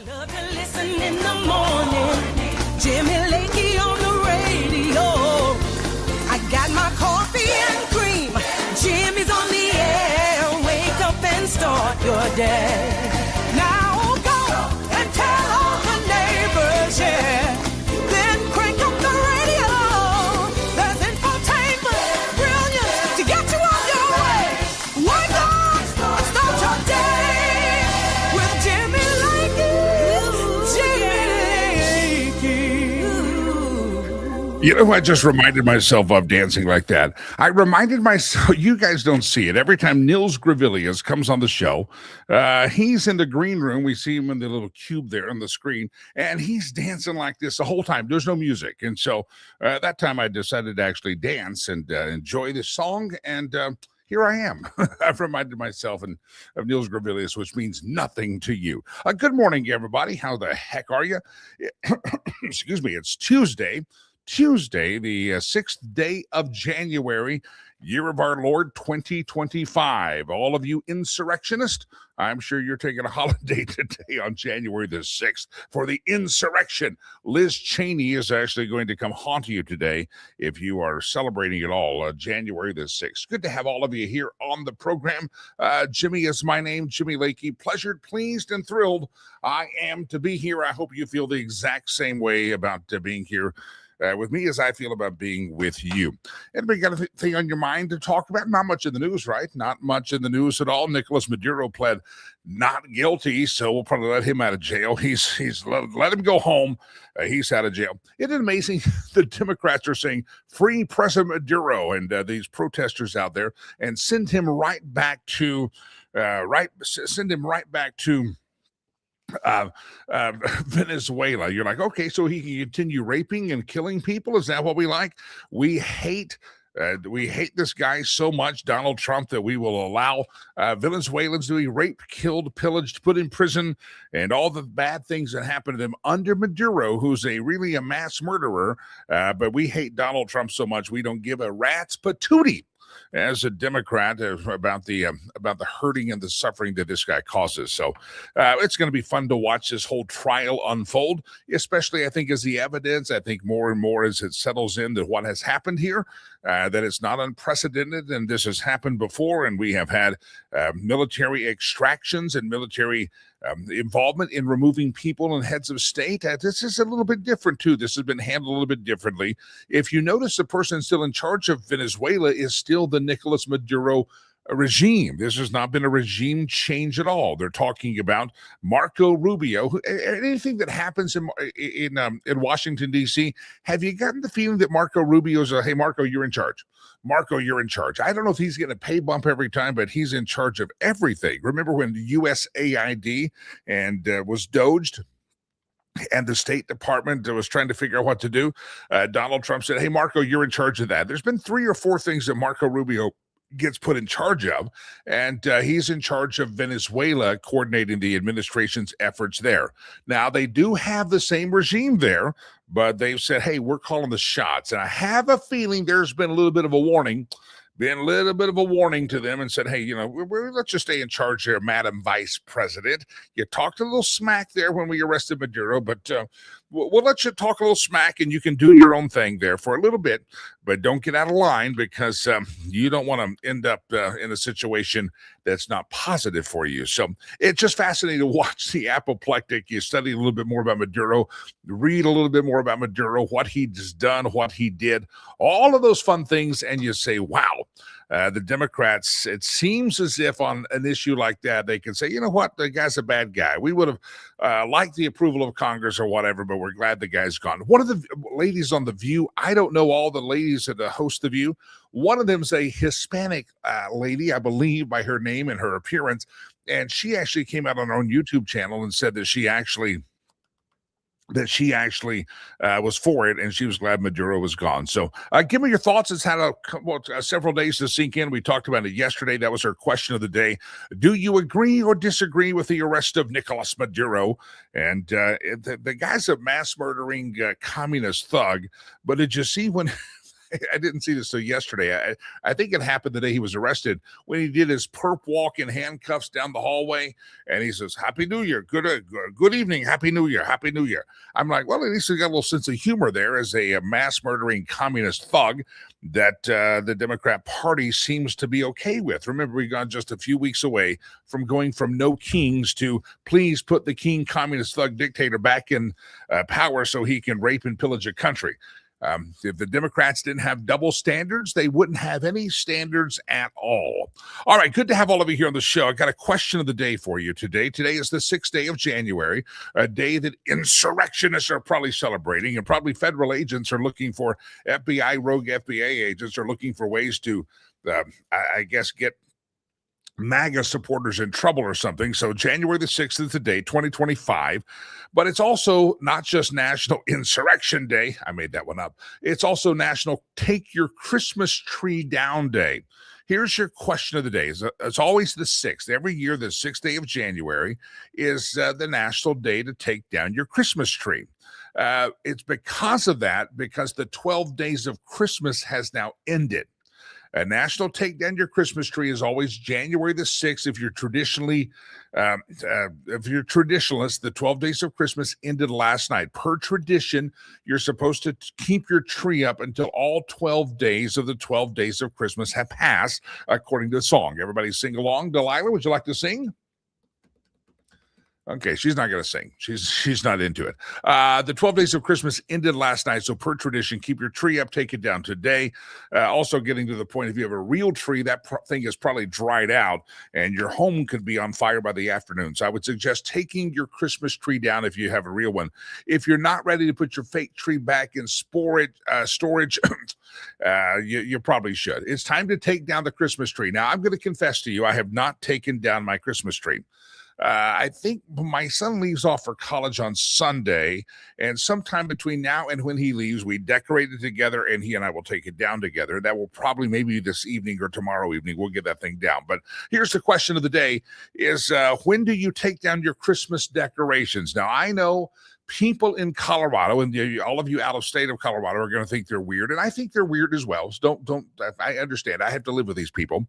Love to listen in the morning. Jimmy Lakey on the radio. I got my coffee and cream. Jimmy's on the air. Wake up and start your day. Now go and tell all the neighbors, yeah. Then crank up the radio. There's infotainment, brilliance to get you on your way. Wake up, start your day with Jimmy Lakey. You know, I just reminded myself of dancing like that. I reminded myself, you guys don't see it. Every time Nils Gravilius comes on the show, he's in the green room. We see him in the little cube there on the screen, and he's dancing like this the whole time. There's no music. And so that time I decided to actually dance and enjoy this song. And here I am. I've reminded myself of Nils Gravilius, which means nothing to you. Good morning, everybody. How the heck are you? Excuse me. It's Tuesday, the 6th day of January, year of our Lord 2025. All of you insurrectionists, I'm sure you're taking a holiday today on January the 6th for the insurrection. Liz Cheney is actually going to come haunt you today if you are celebrating it all, January the 6th. Good to have all of you here on the program. Jimmy is my name, Jimmy Lakey. Pleasured, pleased, and thrilled I am to be here. I hope you feel the exact same way about being here with me as I feel about being with you. Anybody got anything on your mind to talk about? Not much in the news, right? Not much in the news at all. Nicolas Maduro pled not guilty, so we'll probably let him out of jail. He's let him go home. He's out of jail. Isn't it amazing? The Democrats are saying free President Maduro and these protesters out there, and send him right back to Venezuela. You're like, okay, so he can continue raping and killing people? Is that what we like? We hate this guy so much, Donald Trump, that we will allow Venezuelans to be raped, killed, pillaged, put in prison, and all the bad things that happen to them under Maduro, who's really a mass murderer. But we hate Donald Trump so much we don't give a rat's patootie as a Democrat about the hurting and the suffering that this guy causes. So it's going to be fun to watch this whole trial unfold, especially I think as the evidence, I think more and more as it settles in that what has happened here, that it's not unprecedented and this has happened before, and we have had military extractions and military involvement in removing people and heads of state. This is a little bit different too. This has been handled a little bit differently. If you notice, the person still in charge of Venezuela is still the Nicolas Maduro regime. This has not been a regime change at all. They're talking about Marco Rubio. Anything that happens in Washington, D.C., have you gotten the feeling that Marco Rubio's hey, Marco, you're in charge. Marco, you're in charge. I don't know if he's getting a pay bump every time, but he's in charge of everything. Remember when the USAID and was doged? And the State Department was trying to figure out what to do. Donald Trump said, hey, Marco, you're in charge of that. There's been 3 or 4 things that Marco Rubio gets put in charge of, and he's in charge of Venezuela, coordinating the administration's efforts there. Now, they do have the same regime there, but they've said, hey, we're calling the shots. And I have a feeling there's been a little bit of a warning to them and said, hey, let's just stay in charge there, Madam Vice President. You talked a little smack there when we arrested Maduro, but we'll let you talk a little smack and you can do your own thing there for a little bit, but don't get out of line because you don't want to end up in a situation that's not positive for you. So it's just fascinating to watch the apoplectic. You study a little bit more about Maduro, read a little bit more about Maduro, what he's done, what he did, all of those fun things, and you say, wow. The Democrats, it seems as if on an issue like that, they can say, you know what, the guy's a bad guy. We would have liked the approval of Congress or whatever, but we're glad the guy's gone. One of the ladies on The View, I don't know all the ladies that host The View. One of them's a Hispanic lady, I believe, by her name and her appearance. And she actually came out on her own YouTube channel and said that she actually was for it, and she was glad Maduro was gone. So give me your thoughts. It's had several days to sink in. We talked about it yesterday. That was our question of the day. Do you agree or disagree with the arrest of Nicolas Maduro? And the guy's a mass murdering communist thug, but did you see when I didn't see this till yesterday. I think it happened the day he was arrested when he did his perp walk in handcuffs down the hallway, and he says, "Happy New Year, good evening, Happy New Year, Happy New Year." I'm like, well, at least he got a little sense of humor there as a mass murdering communist thug that the Democrat Party seems to be okay with. Remember, we got just a few weeks away from going from no kings to please put the king communist thug dictator back in power so he can rape and pillage a country. If the Democrats didn't have double standards, they wouldn't have any standards at all. All right, good to have all of you here on the show. I got a question of the day for you today. Today is the 6th day of January, a day that insurrectionists are probably celebrating, and probably federal agents are looking for rogue FBI agents are looking for ways to, I guess, get MAGA supporters in trouble or something. So January the 6th is the day, 2025. But it's also not just National Insurrection Day. I made that one up. It's also National Take Your Christmas Tree Down Day. Here's your question of the day. It's always the 6th. Every year, the 6th day of January is the national day to take down your Christmas tree. It's because of that, because the 12 days of Christmas has now ended. A national take down your Christmas tree is always January the 6th. If you're traditionalist, the 12 days of Christmas ended last night. Per tradition, you're supposed to keep your tree up until all 12 days of the 12 days of Christmas have passed, according to the song. Everybody sing along. Delilah, would you like to sing? Okay, she's not going to sing. She's not into it. The 12 days of Christmas ended last night, so per tradition, keep your tree up, take it down today. Also getting to the point, if you have a real tree, that thing is probably dried out, and your home could be on fire by the afternoon. So I would suggest taking your Christmas tree down if you have a real one. If you're not ready to put your fake tree back in storage, you probably should. It's time to take down the Christmas tree. Now, I'm going to confess to you, I have not taken down my Christmas tree. I think my son leaves off for college on Sunday, and sometime between now and when he leaves, we decorate it together, and he and I will take it down together. That will probably maybe this evening or tomorrow evening, we'll get that thing down. But here's the question of the day is, when do you take down your Christmas decorations? Now, I know people in Colorado, and all of you out of state of Colorado are going to think they're weird, and I think they're weird as well. So don't. I understand. I have to live with these people.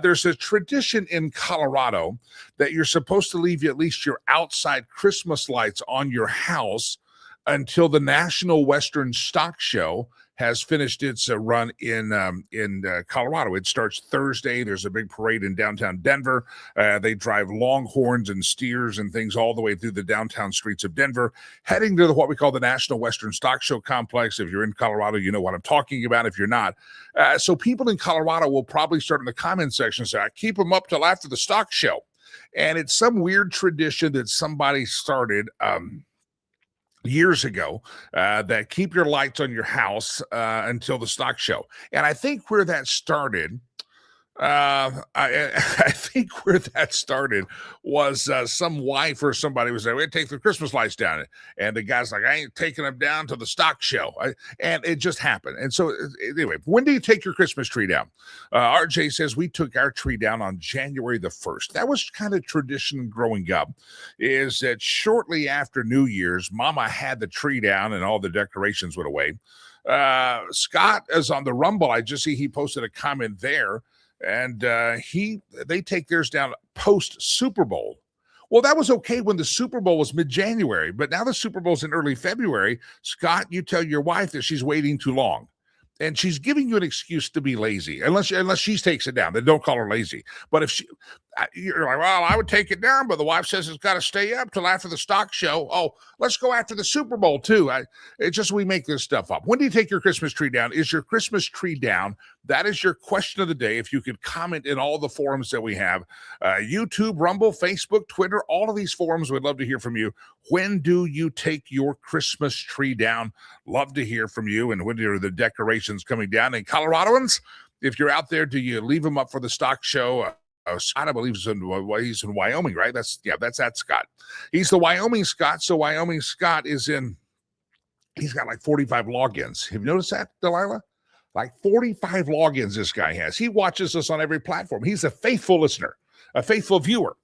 There's a tradition in Colorado that you're supposed to leave at least your outside Christmas lights on your house until the National Western Stock Show has finished its run in Colorado. It starts Thursday. There's a big parade in downtown Denver. They drive longhorns and steers and things all the way through the downtown streets of Denver, heading to what we call the National Western Stock Show complex. If you're in Colorado, you know what I'm talking about. If you're not, so people in Colorado will probably start in the comment section and say, "I keep them up till after the stock show," and it's some weird tradition that somebody started years ago that keep your lights on your house until the stock show. And I think where that started, I think where that started was some wife or somebody was like, "We're take the Christmas lights down," and the guy's like, "I ain't taking them down to the stock show," and it just happened. And so anyway, when do you take your Christmas tree down? RJ says we took our tree down on January the 1st. That was kind of tradition growing up, is that shortly after New Year's, Mama had the tree down and all the decorations went away. Scott is on the Rumble. I just see he posted a comment there. And they take theirs down post Super Bowl. Well, that was okay when the Super Bowl was mid-January, but now the Super Bowl's in early February. Scott, you tell your wife that she's waiting too long, and she's giving you an excuse to be lazy. Unless she takes it down, then don't call her lazy. But if you're like, "Well, I would take it down," but the wife says it's got to stay up till after the stock show. Oh, let's go after the Super Bowl too. It's just we make this stuff up. When do you take your Christmas tree down? Is your Christmas tree down? That is your question of the day. If you could comment in all the forums that we have, YouTube, Rumble, Facebook, Twitter, all of these forums, we'd love to hear from you. When do you take your Christmas tree down? Love to hear from you. And when are the decorations coming down? And Coloradoans, if you're out there, do you leave them up for the stock show? Scott, I believe, he's in Wyoming, right? That's that Scott. He's the Wyoming Scott. So Wyoming Scott he's got like 45 logins. Have you noticed that, Delilah? Like 45 logins this guy has. He watches us on every platform. He's a faithful listener, a faithful viewer.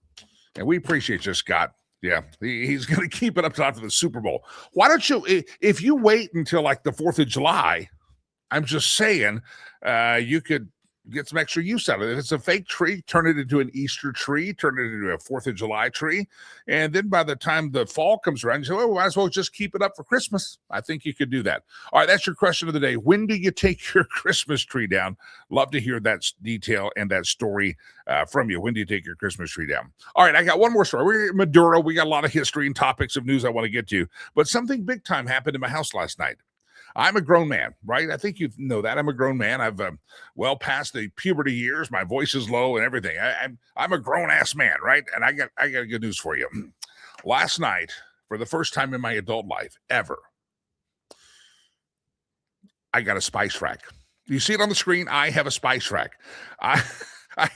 And we appreciate you, Scott. Yeah, he's going to keep it up to after the Super Bowl. Why don't you, if you wait until like the 4th of July, I'm just saying, you could get some extra use out of it. If it's a fake tree, turn it into an Easter tree, turn it into a 4th of July tree. And then by the time the fall comes around, you say, well, we might as well just keep it up for Christmas. I think you could do that. All right, that's your question of the day. When do you take your Christmas tree down? Love to hear that detail and that story from you. When do you take your Christmas tree down? All right, I got one more story. We're in Maduro. We got a lot of history and topics of news I want to get to. But something big time happened in my house last night. I'm a grown man, right? I think you know that. I'm a grown man. I've well past the puberty years. My voice is low and everything. I'm a grown-ass man, right? And I got good news for you. Last night, for the first time in my adult life ever, I got a spice rack. You see it on the screen? I have a spice rack. I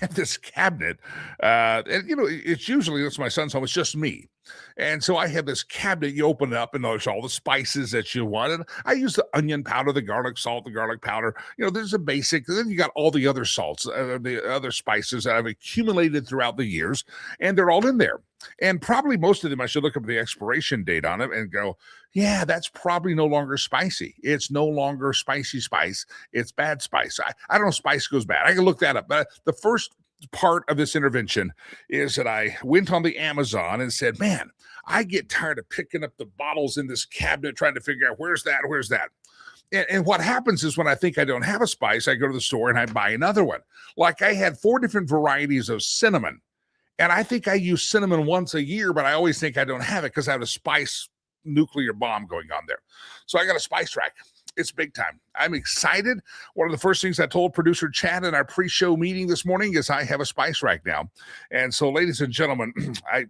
have this cabinet, and it's usually, it's my son's home, it's just me. And so I have this cabinet, you open it up and there's all the spices that you want. And I use the onion powder, the garlic salt, the garlic powder. There's a basic, then you got all the other salts, the other spices that I've accumulated throughout the years, and they're all in there. And probably most of them, I should look up the expiration date on it and go, yeah, that's probably no longer spicy. It's no longer spicy spice. It's bad spice. I don't know if spice goes bad. I can look that up. But the first part of this intervention is that I went on the Amazon and said, man, I get tired of picking up the bottles in this cabinet, trying to figure out where's that. And what happens is when I think I don't have a spice, I go to the store and I buy another one. Like I had 4 different varieties of cinnamon. And I think I use cinnamon once a year, but I always think I don't have it because I have a spice nuclear bomb going on there. So I got a spice rack. It's big time. I'm excited. One of the first things I told producer Chad in our pre-show meeting this morning is I have a spice rack now. And so, ladies and gentlemen,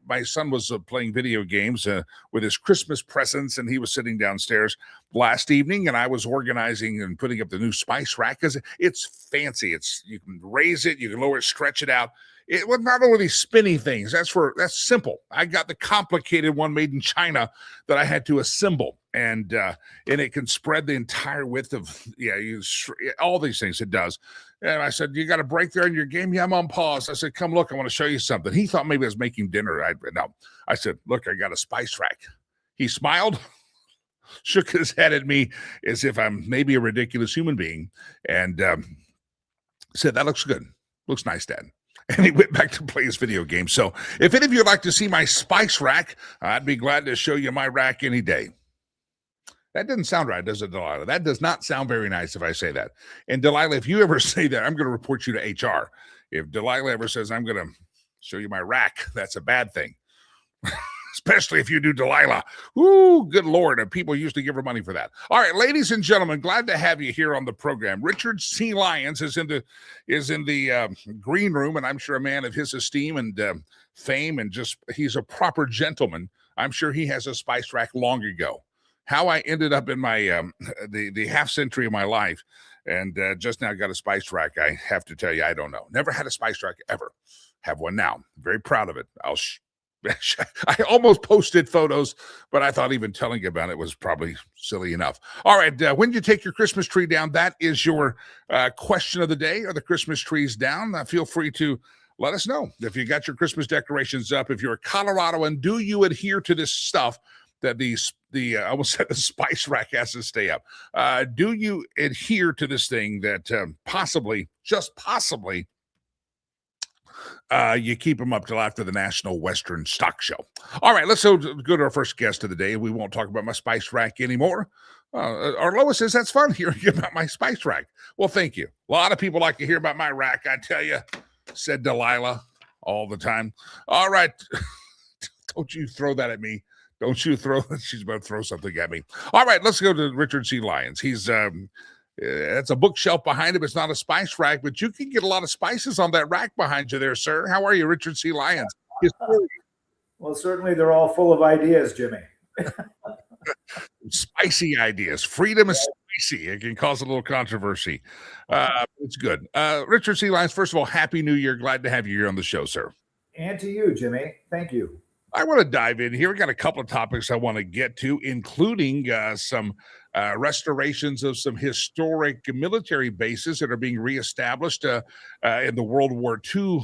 my son was playing video games with his Christmas presents, and he was sitting downstairs last evening, and I was organizing and putting up the new spice rack because it's fancy. You can raise it, you can lower it, stretch it out. It was not only these spinny things. That's simple. I got the complicated one made in China that I had to assemble, and it can spread the entire width of all these things. It does. And I said, you got a break there in your game? Yeah, I'm on pause. I said, come look. I want to show you something. He thought maybe I was making dinner. No. I said, look, I got a spice rack. He smiled, shook his head at me as if I'm maybe a ridiculous human being, and said, that looks good. Looks nice, Dad. And he went back to play his video game. So if any of you would like to see my spice rack, I'd be glad to show you my rack any day. That doesn't sound right, does it, Delilah? That does not sound very nice if I say that. And Delilah, if you ever say that, I'm going to report you to HR. If Delilah ever says, I'm going to show you my rack, that's a bad thing. Especially if you do Delilah. Ooh, good Lord. And people usually give her money for that. All right, ladies and gentlemen, glad to have you here on the program. Richard C. Lyons is in the green room, and I'm sure a man of his esteem and fame, and he's a proper gentleman. I'm sure he has a spice rack long ago. How I ended up in my the half century of my life and just now got a spice rack, I have to tell you, I don't know. Never had a spice rack ever. Have one now. Very proud of it. I almost posted photos, but I thought even telling you about it was probably silly enough. All right, when do you take your Christmas tree down? That is your question of the day. Are the Christmas trees down? Feel free to let us know if you got your Christmas decorations up. If you're a Coloradoan, do you adhere to this stuff that I almost said the spice rack has to stay up? Do you adhere to this thing that possibly, just possibly, you keep them up till after the National Western Stock Show? All right, let's go to our first guest of the day. We won't talk about my spice rack anymore. Our Lois says, that's fun hearing about my spice rack. Well, thank you. A lot of people like to hear about my rack, I tell you, said Delilah all the time. All right. Don't you throw that at me. Don't you throw, she's about to throw something at me. All right, let's go to Richard C. Lyons. He's, it's a bookshelf behind him. It's not a spice rack, but you can get a lot of spices on that rack behind you there, sir. How are you, Richard C. Lyons? Well, certainly they're all full of ideas, Jimmy. Spicy ideas. Freedom is spicy. It can cause a little controversy. It's good. Richard C. Lyons, first of all, Happy New Year. Glad to have you here on the show, sir. And to you, Jimmy. Thank you. I want to dive in here. We got a couple of topics I want to get to, including some restorations of some historic military bases that are being reestablished in the World War II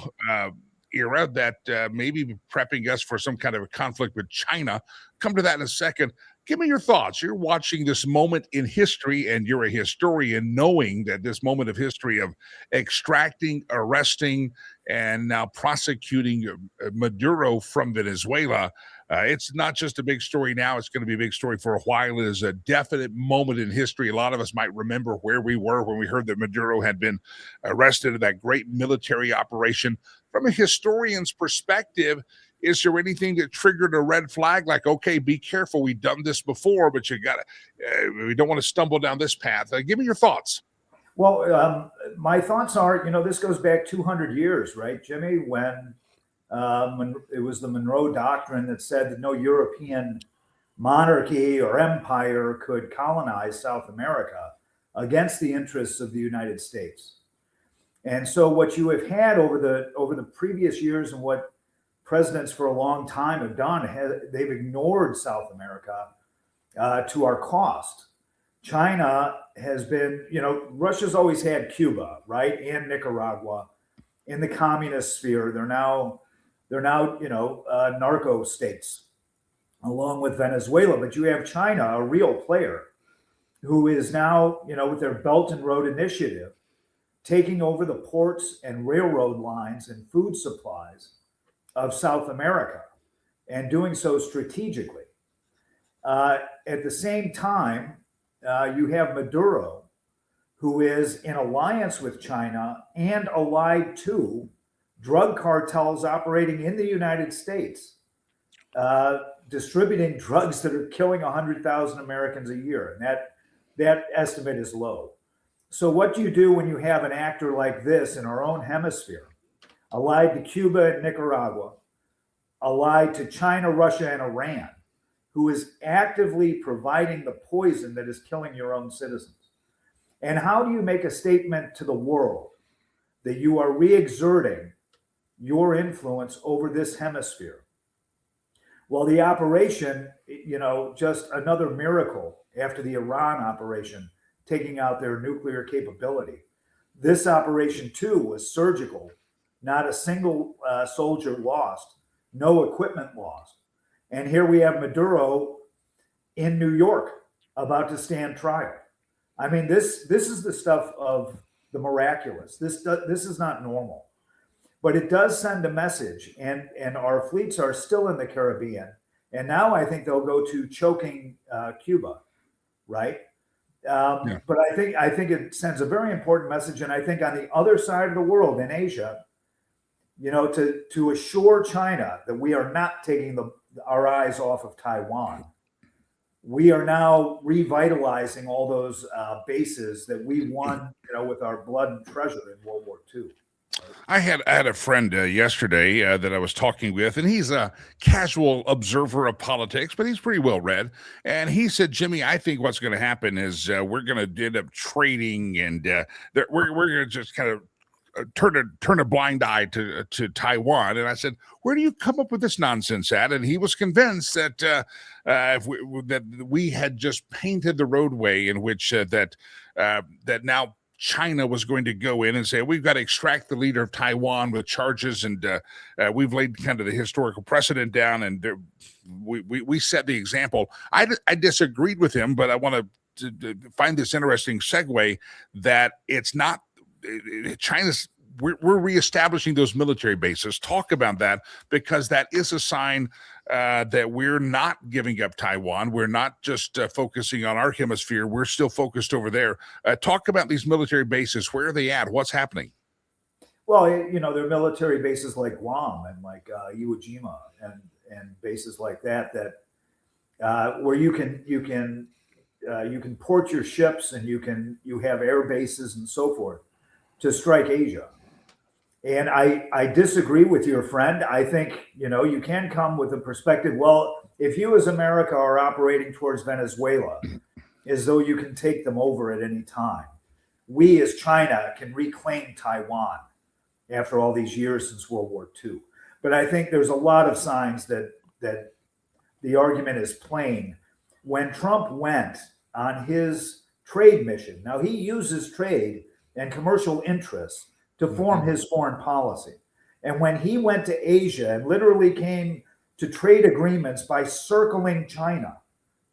era that may be prepping us for some kind of a conflict with China. Come to that in a second. Give me your thoughts. You're watching this moment in history, and you're a historian, knowing that this moment of history of extracting, arresting, and now prosecuting Maduro from Venezuela. It's not just a big story now, it's going to be a big story for a while. It is a definite moment in history. A lot of us might remember where we were when we heard that Maduro had been arrested in that great military operation. From a historian's perspective, is there anything that triggered a red flag? Like, okay, be careful. We've done this before, but you got to, we don't want to stumble down this path. Give me your thoughts. Well, my thoughts are, this goes back 200 years, right, Jimmy, when it was the Monroe Doctrine that said that no European monarchy or empire could colonize South America against the interests of the United States. And so what you have had over the previous years, and what presidents for a long time have done, they've ignored South America to our cost. China has been, Russia's always had Cuba, right, and Nicaragua in the communist sphere. They're now narco states along with Venezuela. But you have China, a real player, who is now, with their Belt and Road Initiative, taking over the ports and railroad lines and food supplies of South America, and doing so strategically. At the same time, you have Maduro, who is in alliance with China and allied to drug cartels operating in the United States, distributing drugs that are killing 100,000 Americans a year. And that estimate is low. So what do you do when you have an actor like this in our own hemisphere, allied to Cuba and Nicaragua, allied to China, Russia, and Iran, who is actively providing the poison that is killing your own citizens? And how do you make a statement to the world that you are re-exerting your influence over this hemisphere? Well, the operation, just another miracle after the Iran operation, taking out their nuclear capability. This operation, too, was surgical. Not a single soldier lost, no equipment lost. And here we have Maduro in New York about to stand trial. I mean, this is the stuff of the miraculous. This is not normal. But it does send a message, and our fleets are still in the Caribbean. And now I think they'll go to choking Cuba, right? Yeah. But I think it sends a very important message. And I think on the other side of the world, in Asia, to assure China that we are not taking our eyes off of Taiwan. We are now revitalizing all those bases that we won, with our blood and treasure in World War II. I had a friend yesterday that I was talking with, and he's a casual observer of politics, but he's pretty well read. And he said, Jimmy, I think what's going to happen is we're going to end up trading, and we're going to just kind of turn a blind eye to Taiwan. And I said, where do you come up with this nonsense at? And he was convinced that that we had just painted the roadway in which that now China was going to go in and say, we've got to extract the leader of Taiwan with charges, and we've laid kind of the historical precedent down, and we set the example. I disagreed with him, but I want to find this interesting segue that it's not China's. We're reestablishing those military bases. Talk about that, because that is a sign that we're not giving up Taiwan. We're not just focusing on our hemisphere. We're still focused over there. Talk about these military bases. Where are they at? What's happening? Well, there are military bases like Guam and like Iwo Jima and bases like that where you can port your ships, and you have air bases and so forth to strike Asia. And I disagree with your friend. I think, you can come with a perspective. Well, if you as America are operating towards Venezuela as though you can take them over at any time, we as China can reclaim Taiwan after all these years since World War II. But I think there's a lot of signs that the argument is plain. When Trump went on his trade mission, now he uses trade and commercial interests to form his foreign policy. And when he went to Asia and literally came to trade agreements by circling China,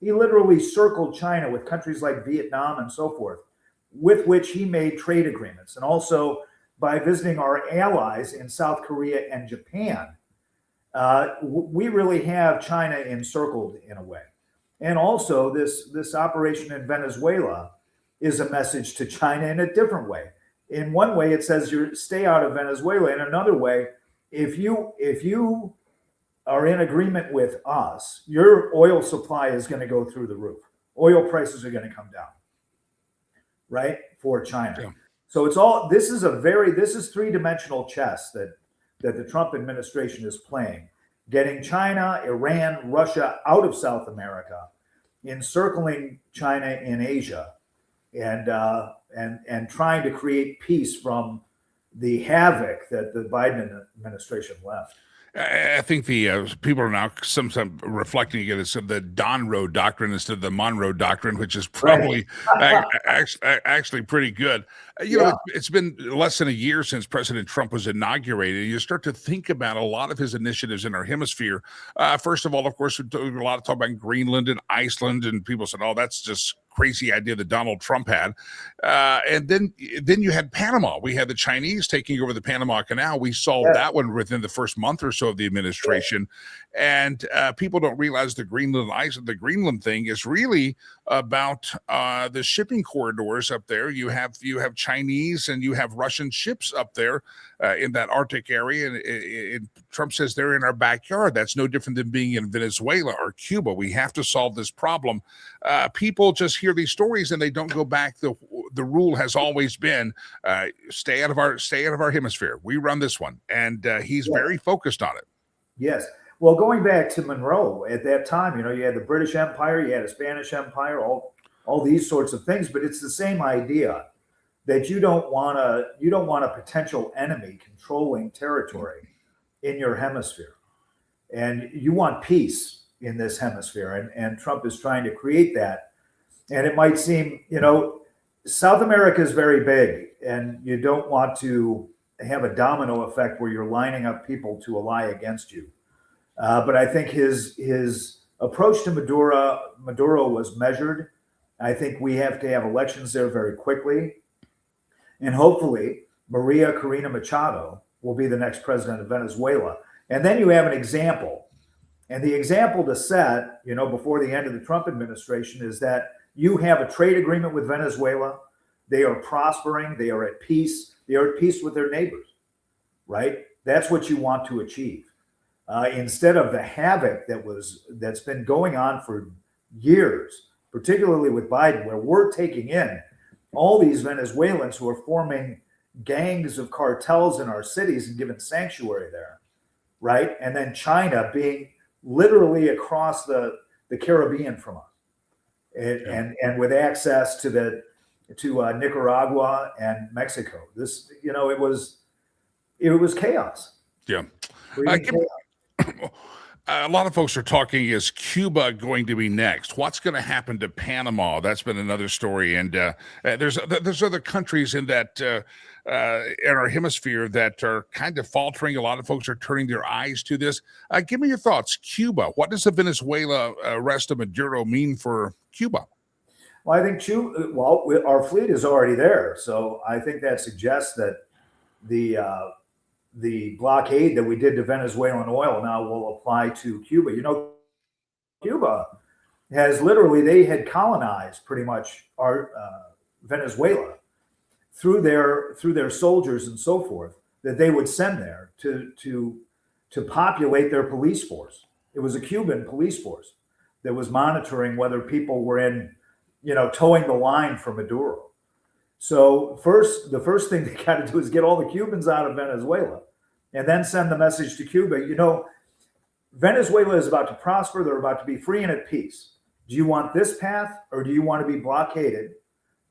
he literally circled China with countries like Vietnam and so forth, with which he made trade agreements. And also by visiting our allies in South Korea and Japan, we really have China encircled in a way. And also this operation in Venezuela is a message to China in a different way. In one way, it says you stay out of Venezuela. In another way, if you are in agreement with us, your oil supply is going to go through the roof. Oil prices are going to come down, right? For China. Yeah. So it's all, this is three-dimensional chess that the Trump administration is playing, getting China, Iran, Russia out of South America, encircling China in Asia, and trying to create peace from the havoc that the Biden administration left. I think the people are now sometimes reflecting again as the Don Road doctrine instead of the Monroe doctrine, which is probably actually pretty good. It's been less than a year since President Trump was inaugurated. You start to think about a lot of his initiatives in our hemisphere. First of all, of course, a lot of talk about Greenland and Iceland, and people said, "Oh, that's just crazy idea that Donald Trump had." And then you had Panama. We had the Chinese taking over the Panama Canal. We solved that one within the first month or so of the administration. And people don't realize the Greenland thing is really about the shipping corridors up there. You have Chinese and you have Russian ships up there in that Arctic area. And Trump says they're in our backyard. That's no different than being in Venezuela or Cuba. We have to solve this problem. People just hear these stories and they don't go back. The rule has always been stay out of our hemisphere. We run this one, and he's very focused on it. Yes. Well, going back to Monroe at that time, you had the British Empire, you had a Spanish Empire, all these sorts of things, but it's the same idea that you don't want a potential enemy controlling territory in your hemisphere, and you want peace in this hemisphere, and Trump is trying to create that. And it might seem, South America is very big, and you don't want to have a domino effect where you're lining up people to ally against you. But I think his approach to Maduro was measured. I think we have to have elections there very quickly. And hopefully Maria Corina Machado will be the next president of Venezuela. And then you have an example. And the example to set, before the end of the Trump administration is that you have a trade agreement with Venezuela. They are prospering. They are at peace. They are at peace with their neighbors, right? That's what you want to achieve. Instead of the havoc that's been going on for years, particularly with Biden, where we're taking in all these Venezuelans who are forming gangs of cartels in our cities and giving sanctuary there, right? And then China being literally across the Caribbean from us, and with access to Nicaragua and Mexico. This, it was chaos. Yeah. A lot of folks are talking, is Cuba going to be next? What's going to happen to Panama? That's been another story. And there's other countries in that in our hemisphere that are kind of faltering. A lot of folks are turning their eyes to this. Give me your thoughts. Cuba. What does the Venezuela arrest of Maduro mean for Cuba? Well, I think our fleet is already there. So I think that suggests that the blockade that we did to Venezuelan oil now will apply to Cuba. Cuba has they had colonized pretty much our Venezuela through their soldiers and so forth that they would send there to populate their police force. It was a Cuban police force that was monitoring whether people were towing the line for Maduro. So the first thing they got to do is get all the Cubans out of Venezuela and then send the message to Cuba. Venezuela is about to prosper. They're about to be free and at peace. Do you want this path, or do you want to be blockaded?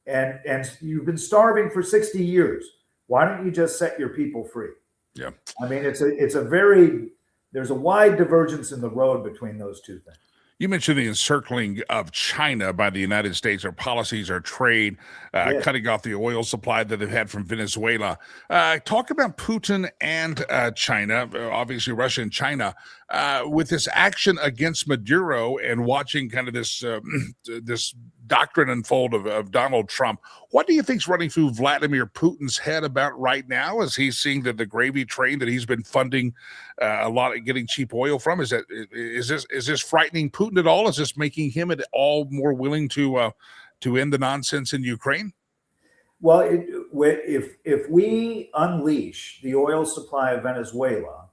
And you've been starving for 60 years. Why don't you just set your people free? Yeah. I mean, there's a wide divergence in the road between those two things. You mentioned the encircling of China by the United States, our policies, our trade, Yeah. cutting off the oil supply that they've had from Venezuela. Talk about Putin and China, obviously Russia and China, with this action against Maduro and watching kind of this this doctrine unfold of Donald Trump. What do you think's running through Vladimir Putin's head about right now as he's seeing that the gravy train that he's been funding a lot of getting cheap oil from? Is this frightening Putin at all? Is this making him at all more willing to end the nonsense in Ukraine? Well, if we unleash the oil supply of Venezuela,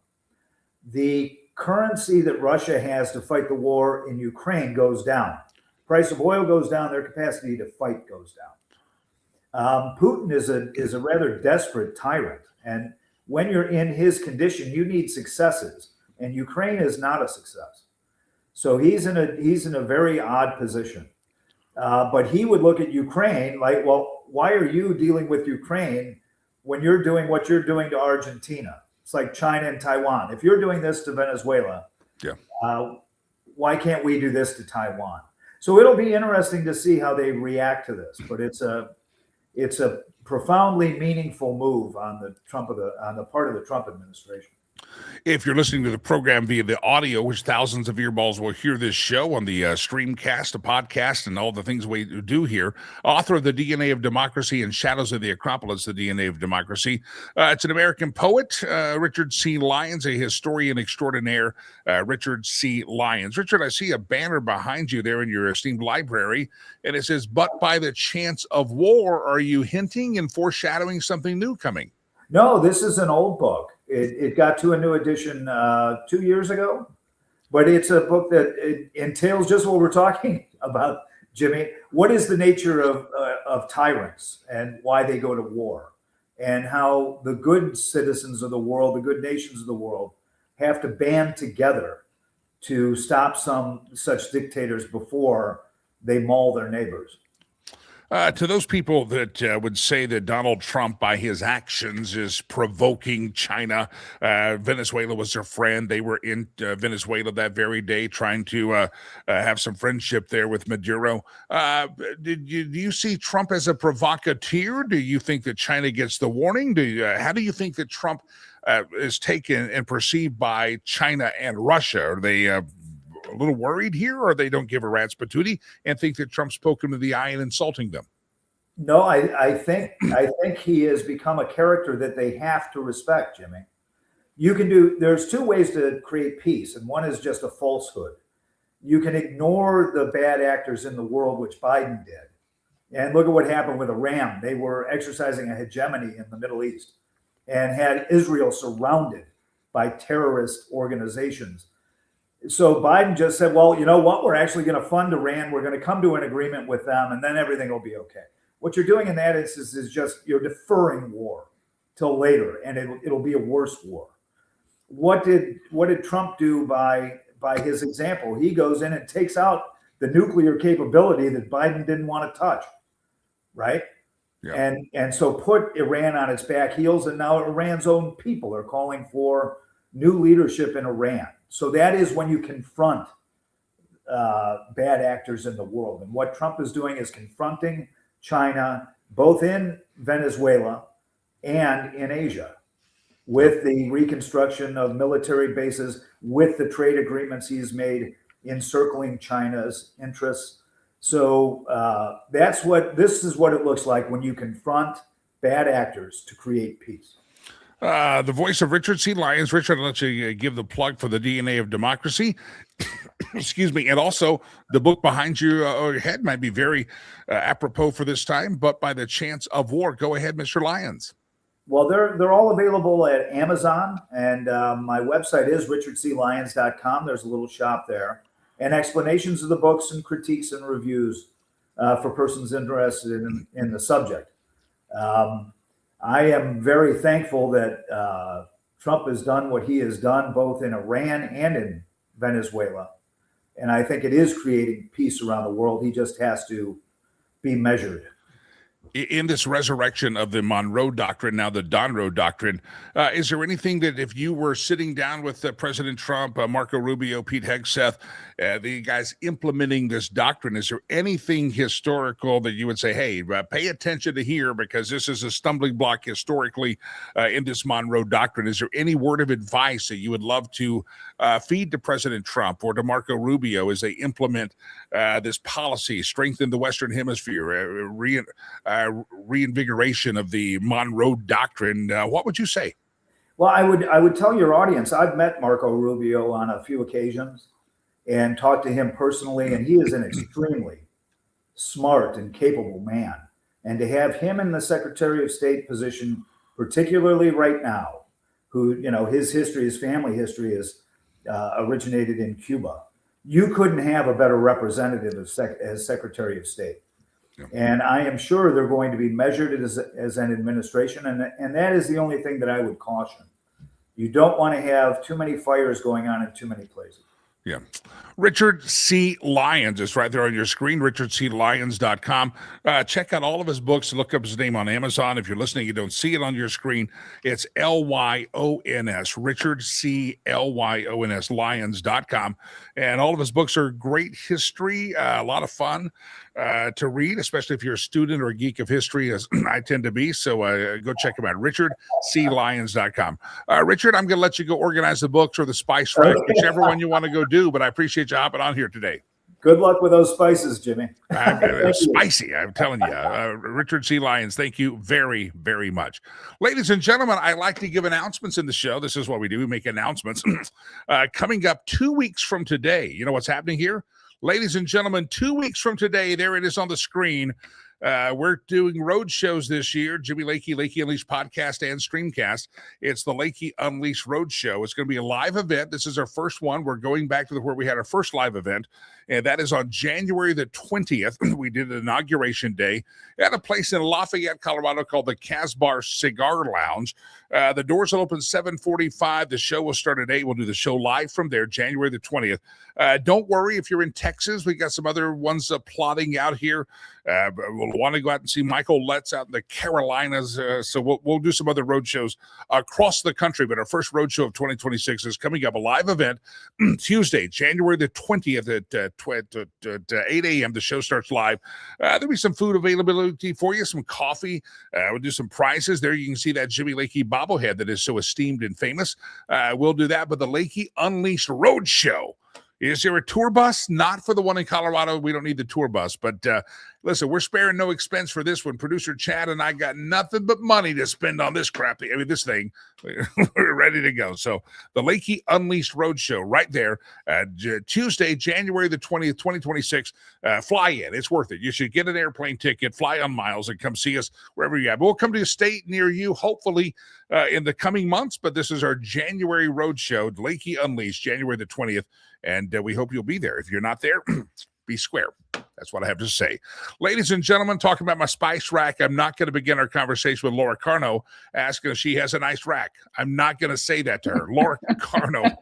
the currency that Russia has to fight the war in Ukraine goes down. Price of oil goes down, their capacity to fight goes down. Putin is a rather desperate tyrant, and when you're in his condition, you need successes, and Ukraine is not a success. So he's in a very odd position. But he would look at Ukraine like, well, why are you dealing with Ukraine when you're doing what you're doing to Argentina? It's like China and Taiwan. If you're doing this to Venezuela, why can't we do this to Taiwan? So it'll be interesting to see how they react to this. But it's a profoundly meaningful move on the part of the Trump administration. If you're listening to the program via the audio, which thousands of earballs will hear this show on the streamcast, the podcast, and all the things we do here, author of The DNA of Democracy and Shadows of the Acropolis, The DNA of Democracy. It's an American poet, Richard C. Lyons, a historian extraordinaire, Richard C. Lyons. Richard, I see a banner behind you there in your esteemed library, and it says, "But by the chance of war," are you hinting and foreshadowing something new coming? No, this is an old book. It got to a new edition 2 years ago, but it's a book that it entails just what we're talking about, Jimmy. What is the nature of tyrants and why they go to war, and how the good citizens of the world, the good nations of the world, have to band together to stop some such dictators before they maul their neighbors. To those people that would say that Donald Trump, by his actions, is provoking China, Venezuela was their friend. They were in Venezuela that very day trying to have some friendship there with Maduro. Do you see Trump as a provocateur? Do you think that China gets the warning? How do you think that Trump is taken and perceived by China and Russia? Are they a little worried here, or they don't give a rat's patootie and think that Trump's poking them in the eye and insulting them? No, I think he has become a character that they have to respect, Jimmy. There's two ways to create peace, and one is just a falsehood. You can ignore the bad actors in the world, which Biden did. And look at what happened with Iran. They were exercising a hegemony in the Middle East and had Israel surrounded by terrorist organizations. So Biden just said, well, you know what? We're actually going to fund Iran. We're going to come to an agreement with them, and then everything will be okay. What you're doing in that instance is just you're deferring war till later, and it'll be a worse war. What did Trump do by his example? He goes in and takes out the nuclear capability that Biden didn't want to touch, right? Yeah. And so put Iran on its back heels, and now Iran's own people are calling for new leadership in Iran. So that is when you confront bad actors in the world. And what Trump is doing is confronting China, both in Venezuela and in Asia, with the reconstruction of military bases, with the trade agreements he's made encircling China's interests. So this is what it looks like when you confront bad actors to create peace. The voice of Richard C. Lyons. Richard, I'll let you give the plug for the DNA of Democracy. Excuse me. And also the book behind you or your head might be very apropos for this time, but by the chance of war. Go ahead, Mr. Lyons. Well, they're all available at Amazon, and my website is richardclyons.com. There's a little shop there, and explanations of the books and critiques and reviews for persons interested in the subject. I am very thankful that Trump has done what he has done, both in Iran and in Venezuela. And I think it is creating peace around the world. He just has to be measured. In this resurrection of the Monroe Doctrine, now the Donroe Doctrine, is there anything that if you were sitting down with President Trump, Marco Rubio, Pete Hegseth, the guys implementing this doctrine, is there anything historical that you would say, hey, pay attention to here because this is a stumbling block historically in this Monroe Doctrine? Is there any word of advice that you would love to feed to President Trump or to Marco Rubio as they implement this policy, strengthen the Western Hemisphere, reinvigoration of the Monroe Doctrine? What would you say? Well, I would tell your audience, I've met Marco Rubio on a few occasions and talked to him personally, and he is an extremely smart and capable man. And to have him in the Secretary of State position, particularly right now, who, you know, his history, his family history is originated in Cuba. You couldn't have a better representative as Secretary of State. Yeah. And I am sure they're going to be measured as an administration. And that is the only thing that I would caution. You don't want to have too many fires going on in too many places. Yeah. Richard C. Lyons is right there on your screen, richardclyons.com. Check out all of his books. Look up his name on Amazon. If you're listening, you don't see it on your screen. It's Lyons, Richard C. Lyons, Lyons.com. And all of his books are great history, a lot of fun to read, especially if you're a student or a geek of history, as I tend to be. So go check him out, richardclyons.com. Richard, I'm going to let you go organize the books or the spice rack, whichever one you want to go do, but I appreciate you hopping on here today. Good luck with those spices, Jimmy. Spicy, I'm telling you. Richard C. Lyons, thank you very, very much. Ladies and gentlemen, I like to give announcements in the show. This is what we do. We make announcements. Coming up 2 weeks from today, you know what's happening here? Ladies and gentlemen, 2 weeks from today, there it is on the screen. We're doing road shows this year. Jimmy Lakey, Lakey Unleashed podcast and streamcast. It's the Lakey Unleashed Road Show. It's going to be a live event. This is our first one. We're going back to where we had our first live event, and that is on January the 20th. We did an inauguration day at a place in Lafayette, Colorado called the Casbar Cigar Lounge. The doors will open 7:45. The show will start at 8. We'll do the show live from there, January the 20th. Don't worry if you're in Texas. We got some other ones plotting out here. We'll want to go out and see Michael Letts out in the Carolinas. So we'll do some other road shows across the country. But our first road show of 2026 is coming up, a live event Tuesday, January the 20th at 8 a.m. The show starts live. There'll be some food availability for you, some coffee. We'll do some prizes. There you can see that Jimmy Lakey bobblehead that is so esteemed and famous. We'll do that. But the Lakey Unleashed Road Show. Is there a tour bus? Not for the one in Colorado. We don't need the tour bus. But listen, we're sparing no expense for this one. Producer Chad and I got nothing but money to spend on this crap. I mean, this thing. We're ready to go. So the Lakey Unleashed Road Show right there. Tuesday, January the 20th, 2026. Fly in. It's worth it. You should get an airplane ticket, fly on miles, and come see us wherever you're at. We'll come to a state near you, hopefully, in the coming months. But this is our January road show, Lakey Unleashed, January the 20th. And we hope you'll be there. If you're not there, be square. That's what I have to say. Ladies and gentlemen, talking about my spice rack, I'm not going to begin our conversation with Laura Carno asking if she has a nice rack. I'm not going to say that to her. Laura Carno.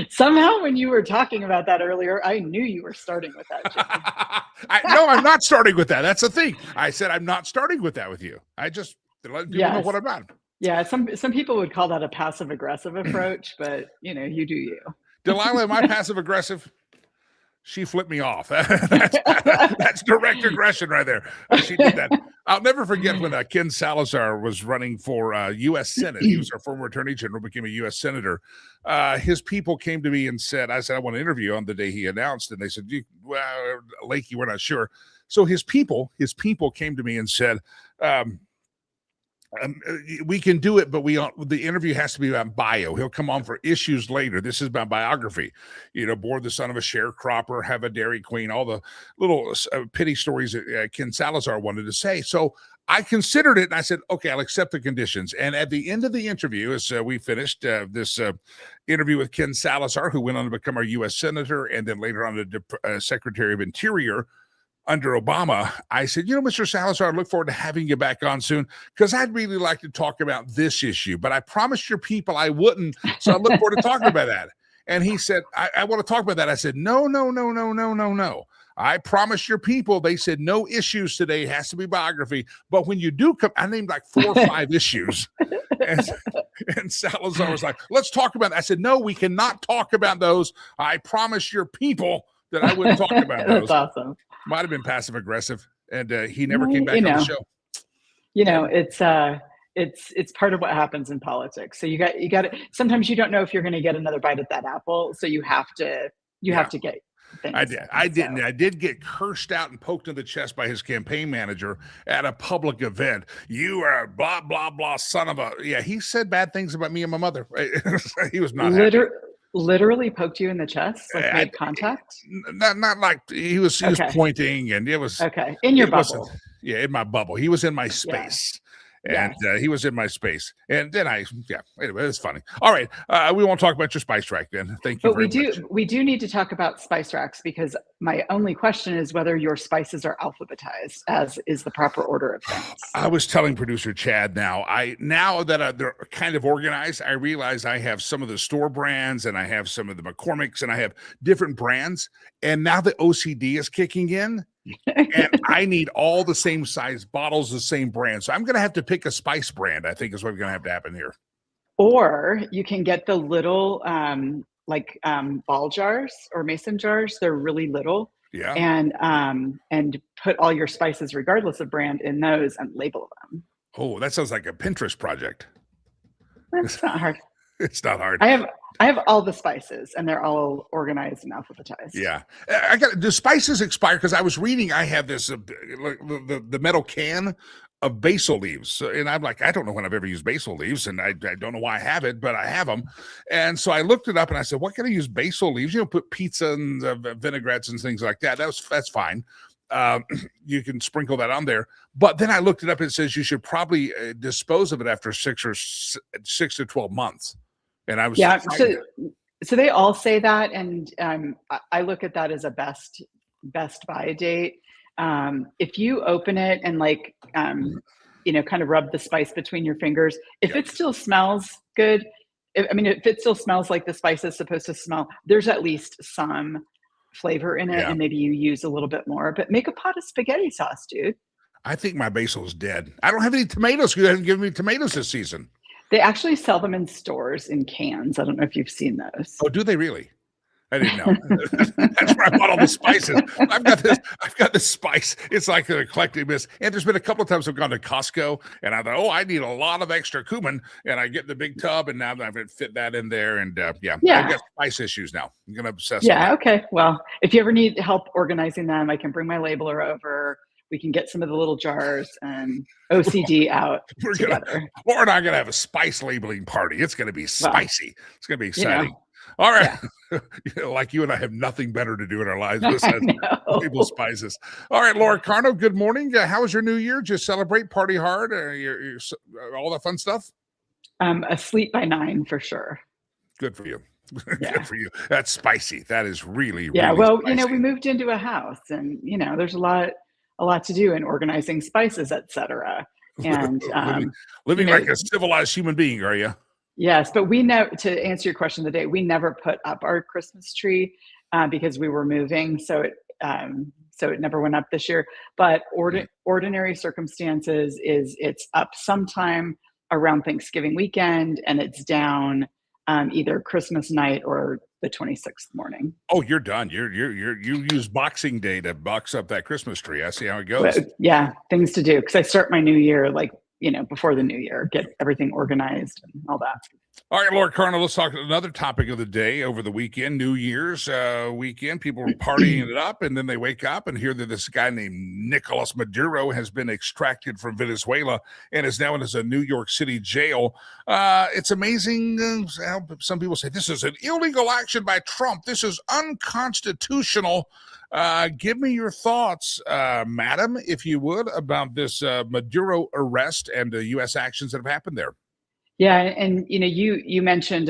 Somehow when you were talking about that earlier, I knew you were starting with that, Jimmy. No, I'm not starting with that. That's the thing. I said I'm not starting with that with you. I just let people know what I'm about. Yeah, some people would call that a passive-aggressive approach, but, you know, you do you. Delilah, am I passive-aggressive? She flipped me off. That's direct aggression right there. She did that. I'll never forget when Ken Salazar was running for U.S. Senate. He was our former attorney general, became a U.S. senator. His people came to me and said, I want to interview on the day he announced. And they said, well, Lakey, we're not sure. So his people came to me and said, we can do it, but the interview has to be about bio. He'll come on for issues later. This is about biography. You know, born the son of a sharecropper, have a Dairy Queen, all the little pity stories that Ken Salazar wanted to say. So I considered it, and I said, okay, I'll accept the conditions. And at the end of the interview, as we finished this interview with Ken Salazar, who went on to become our U.S. Senator and then later on the Secretary of Interior under Obama, I said, Mr. Salazar, I look forward to having you back on soon because I'd really like to talk about this issue, but I promised your people I wouldn't, so I look forward to talking about that. And he said, I want to talk about that. I said, no. I promise your people, they said no issues today. It has to be biography. But when you do come, I named like 4 or 5 issues. And Salazar was like, let's talk about that. I said, no, we cannot talk about those. I promise your people that I wouldn't talk about those. That's awesome. Might have been passive aggressive. And he never came back on the show. It's part of what happens in politics. So you got to, sometimes you don't know if you're going to get another bite at that apple. So you have to get things. I did get cursed out and poked in the chest by his campaign manager at a public event. You are a blah, blah, blah son of a, he said bad things about me and my mother. He was not happy. Literally poked you in the chest, like made contact? Not like he was pointing, and it was in your bubble. In my bubble. He was in my space. And he was in my space. And then anyway, it's funny. All right. We won't talk about your spice rack then. Thank you very much. We do need to talk about spice racks, because my only question is whether your spices are alphabetized, as is the proper order of things. I was telling producer Chad now that they're kind of organized, I realize I have some of the store brands and I have some of the McCormick's and I have different brands. And now the OCD is kicking in. And I need all the same size bottles, the same brand. So I'm going to have to pick a spice brand, I think is what's going to have to happen here. Or you can get the little ball jars or mason jars. They're really little. Yeah. And put all your spices, regardless of brand, in those and label them. Oh, that sounds like a Pinterest project. That's not hard. It's not hard. I have all the spices, and they're all organized and alphabetized. Yeah, the spices expire, because I was reading. I have this the metal can of basil leaves, and I'm like, I don't know when I've ever used basil leaves, and I don't know why I have it, but I have them. And so I looked it up, and I said, what can I use basil leaves? Put pizza and vinaigrettes and things like that. That's fine. You can sprinkle that on there. But then I looked it up, and it says you should probably dispose of it after 6 to 12 months. And I was so they all say that, and I look at that as a best buy date. If you open it and kind of rub the spice between your fingers, if it still smells good, if it still smells like the spice is supposed to smell, there's at least some flavor in it, and maybe you use a little bit more. But make a pot of spaghetti sauce, dude. I think my basil's dead. I don't have any tomatoes. You haven't given me tomatoes this season. They actually sell them in stores in cans. I don't know if you've seen those. Oh, do they really? I didn't know. That's where I bought all the spices. I've got this spice. It's like an eclectic mix. And there's been a couple of times I've gone to Costco and I thought, I need a lot of extra cumin. And I get the big tub, and now I've fit that in there. And I've got spice issues now. I'm going to obsess on that. Okay. Well, if you ever need help organizing them, I can bring my labeler over. We can get some of the little jars and OCD out together. Laura and I are going to have a spice labeling party. It's going to be spicy. It's going to be exciting. All right. Yeah. Like you and I have nothing better to do in our lives besides label spices. All right, Laura Carno, good morning. How was your new year? Just celebrate, party hard, all that fun stuff? Asleep by 9 for sure. Good for you. Good for you. That's spicy. That is really, really well, spicy. We moved into a house, and, there's a lot to do in organizing spices, etc. And living like a civilized human being, are you? Yes, but to answer your question today, we never put up our Christmas tree because we were moving, so it never went up this year. But ordinary circumstances is it's up sometime around Thanksgiving weekend, and it's down either Christmas night or the 26th morning. Oh, you're done. You use Boxing Day to box up that Christmas tree. I see how it goes. But, yeah, things to do, because I start my new year before the new year, get everything organized and all that. All right, Laura Carno, let's talk another topic of the day over the weekend, New Year's weekend. People are partying it up, and then they wake up and hear that this guy named Nicolas Maduro has been extracted from Venezuela and is now in a New York City jail. It's amazing how some people say this is an illegal action by Trump. This is unconstitutional. Give me your thoughts, madam, if you would, about this Maduro arrest and the U.S. actions that have happened there. Yeah, and you mentioned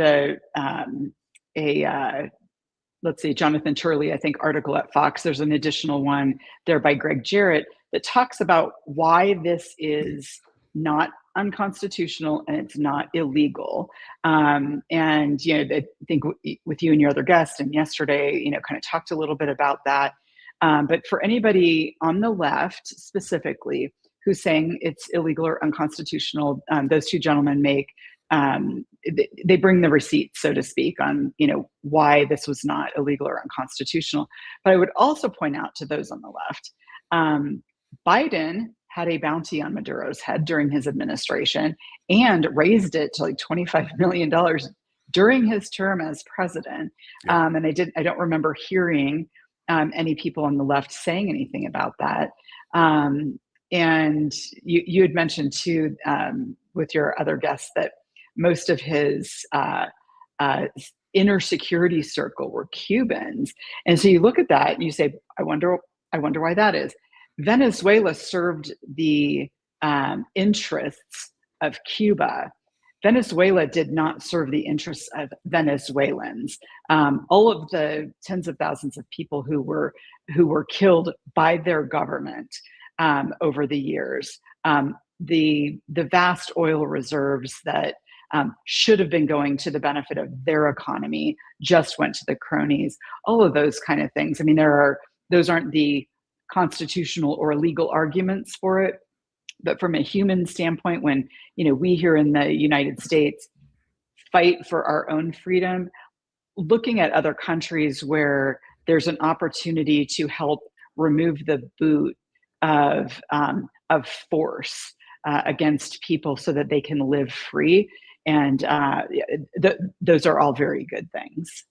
let's see, Jonathan Turley, I think, article at Fox. There's an additional one there by Greg Jarrett that talks about why this is not unconstitutional and it's not illegal. And I think with you and your other guest and yesterday, kind of talked a little bit about that. But for anybody on the left specifically who's saying it's illegal or unconstitutional, those two gentlemen make they bring the receipts, so to speak, on why this was not illegal or unconstitutional. But I would also point out to those on the left, Biden had a bounty on Maduro's head during his administration and raised it to like $25 million during his term as president. Yeah. And I don't remember hearing any people on the left saying anything about that. And you had mentioned too, with your other guests, that most of his inner security circle were Cubans. And so you look at that and you say, I wonder why that is. Venezuela served the interests of Cuba. Venezuela did not serve the interests of Venezuelans. All of the tens of thousands of people who were killed by their government over the years, the vast oil reserves that should have been going to the benefit of their economy just went to the cronies. All of those kind of things. I mean, those aren't the constitutional or legal arguments for it. But from a human standpoint, when we here in the United States fight for our own freedom, looking at other countries where there's an opportunity to help remove the boot of force against people so that they can live free, and those are all very good things.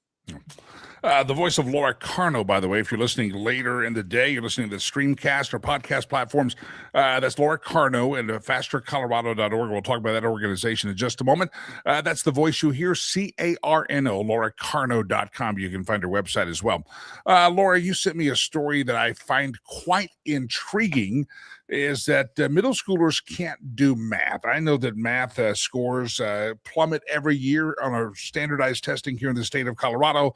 The voice of Laura Carno, by the way, if you're listening later in the day, you're listening to the Streamcast or podcast platforms, that's Laura Carno and fastercolorado.org. We'll talk about that organization in just a moment. That's the voice you hear, CARNO, lauracarno.com. You can find her website as well. Laura, you sent me a story that I find quite intriguing, is that middle schoolers can't do math. I know that math scores plummet every year on our standardized testing here in the state of Colorado.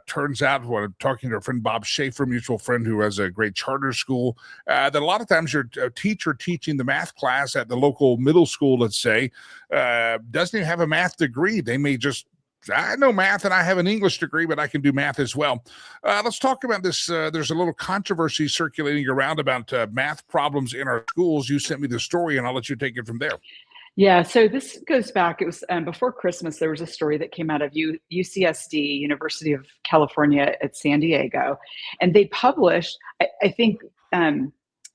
Turns out, when I'm talking to our friend Bob Schaefer, mutual friend who has a great charter school, that a lot of times your teacher teaching the math class at the local middle school, let's say, doesn't even have a math degree. They may just, I know math and I have an English degree, but I can do math as well. Let's talk about this. There's a little controversy circulating around about math problems in our schools. You sent me the story, and I'll let you take it from there. Yeah, so this goes back, it was before Christmas, there was a story that came out of UCSD, University of California at San Diego, and they published, I think,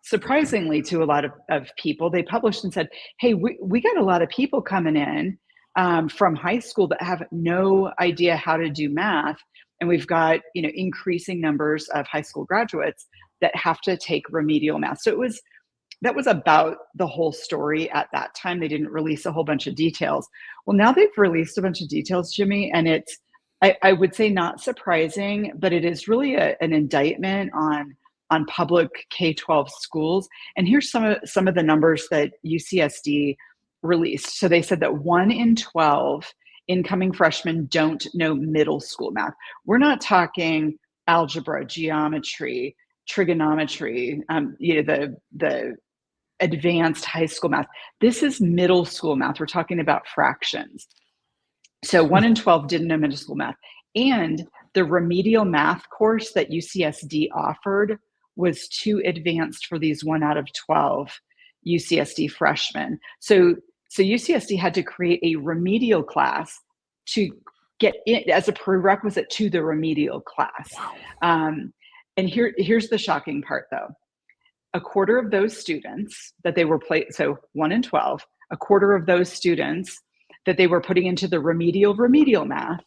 surprisingly to a lot of people, they published and said, hey, we got a lot of people coming in from high school that have no idea how to do math, and we've got increasing numbers of high school graduates that have to take remedial math. So that was about the whole story at that time. They didn't release a whole bunch of details. Well, now they've released a bunch of details, Jimmy, and it's, I would say, not surprising, but it is really an indictment on public K-12 schools. And here's some of the numbers that UCSD released. So they said that 1 in 12 incoming freshmen don't know middle school math. We're not talking algebra, geometry, trigonometry, the advanced high school math. This is middle school math. We're talking about fractions. So 1 in 12 didn't know middle school math. And the remedial math course that UCSD offered was too advanced for these 1 out of 12 UCSD freshmen. So UCSD had to create a remedial class to get in as a prerequisite to the remedial class. Wow. And here's the shocking part, though. A quarter of those students that they were so 1 in 12, a quarter of those students that they were putting into the remedial math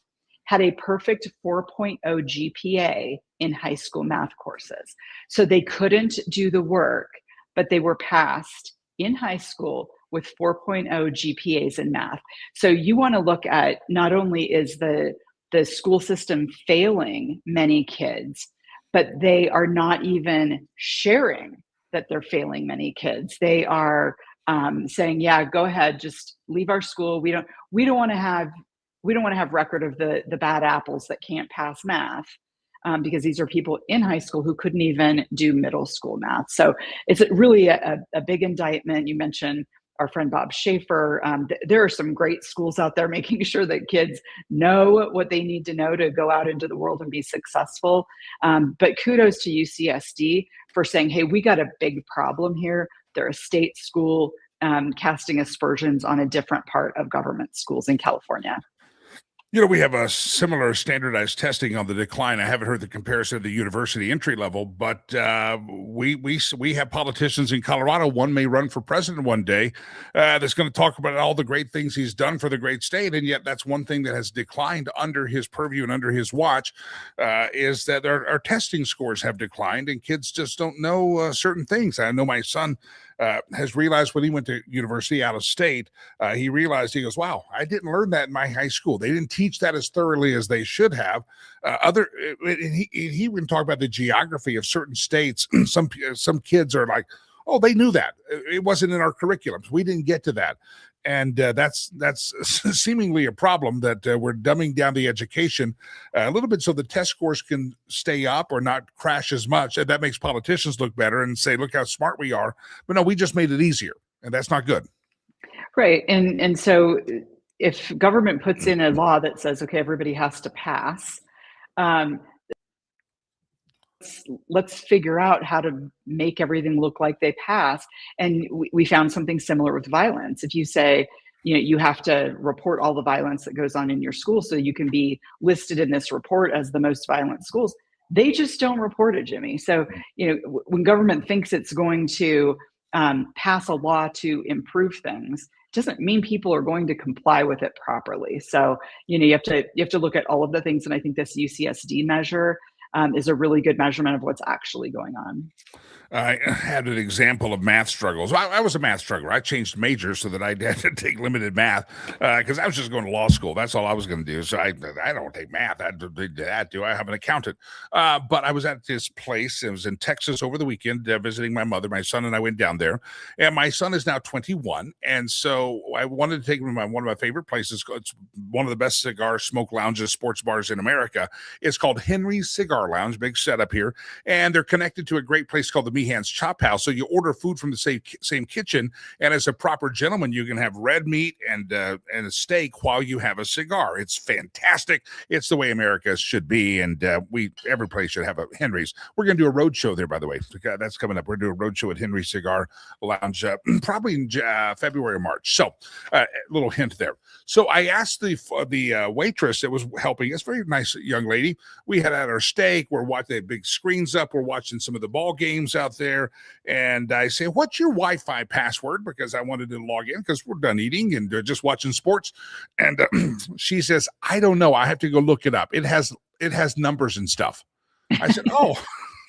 had a perfect 4.0 GPA in high school math courses. So they couldn't do the work, but they were passed in high school with 4.0 GPAs in math. So you want to look at, not only is the school system failing many kids, but they are not even sharing that they're failing many kids. They are saying, yeah, go ahead, just leave our school. We don't want to have record of the bad apples that can't pass math, because these are people in high school who couldn't even do middle school math. So it's really a big indictment. You mentioned our friend Bob Schaefer. There are some great schools out there making sure that kids know what they need to know to go out into the world and be successful. But kudos to UCSD for saying, hey, we got a big problem here. They're a state school casting aspersions on a different part of government schools in California. We have a similar standardized testing on the decline. I haven't heard the comparison of the university entry level, but we have politicians in Colorado. One may run for president one day that's going to talk about all the great things he's done for the great state, and yet that's one thing that has declined under his purview and under his watch is that our testing scores have declined, and kids just don't know certain things. I know my son has realized when he went to university out of state, he realized, he goes, wow, I didn't learn that in my high school. They didn't teach that as thoroughly as they should have. He even talked about the geography of certain states. Some kids are like, oh, they knew that. It wasn't in our curriculums. We didn't get to that. And that's seemingly a problem, that we're dumbing down the education a little bit so the test scores can stay up or not crash as much. And that makes politicians look better and say, look how smart we are. But no, we just made it easier, and that's not good. Right. And so if government puts in a law that says, okay, everybody has to pass, let's figure out how to make everything look like they pass. And we found something similar with violence. If you say, you have to report all the violence that goes on in your school so you can be listed in this report as the most violent schools, they just don't report it, Jimmy. So, when government thinks it's going to pass a law to improve things, doesn't mean people are going to comply with it properly. So, you have to look at all of the things. And I think this UCSD measure is a really good measurement of what's actually going on. I had an example of math struggles. I was a math struggler. I changed majors so that I had to take limited math because I was just going to law school. That's all I was going to do. So I don't take math. Do I have an accountant? But I was at this place. It was in Texas over the weekend visiting my mother. My son and I went down there. And my son is now 21. And so I wanted to take him to one of my favorite places. It's one of the best cigar smoke lounges, sports bars in America. It's called Henry's Cigar Lounge, big setup here. And they're connected to a great place called the Meehan's Chop House. So you order food from the same kitchen, and as a proper gentleman, you can have red meat and a steak while you have a cigar. It's fantastic. It's the way America should be, and every place should have a Henry's. We're going to do a road show there, by the way. That's coming up. We're going to do a road show at Henry's Cigar Lounge probably in February or March. So a little hint there. So I asked the waitress that was helping us, very nice young lady. We had our steak. We're watching the big screens up. We're watching some of the ball games out there, and I say, what's your Wi-Fi password? Because I wanted to log in because we're done eating and just watching sports. And she says, I don't know. I have to go look it up. It has numbers and stuff. I said, oh,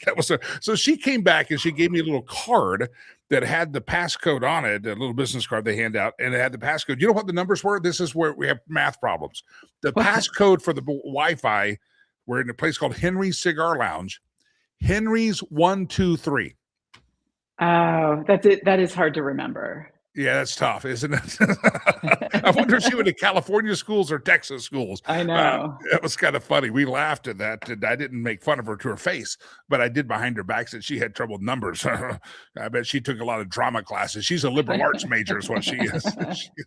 that was so she came back and she gave me a little card that had the passcode on it, a little business card they hand out, and it had the passcode. You know what the numbers were? This is where we have math problems. The passcode for the Wi-Fi, we're in a place called Henry's Cigar Lounge. Henry's 123. Oh, that's it. That is hard to remember. Yeah, that's tough, isn't it? I wonder if she went to California schools or Texas schools. I know. It was kind of funny. We laughed at that. And I didn't make fun of her to her face, but I did behind her back that she had trouble with numbers. I bet she took a lot of drama classes. She's a liberal arts major is what she is.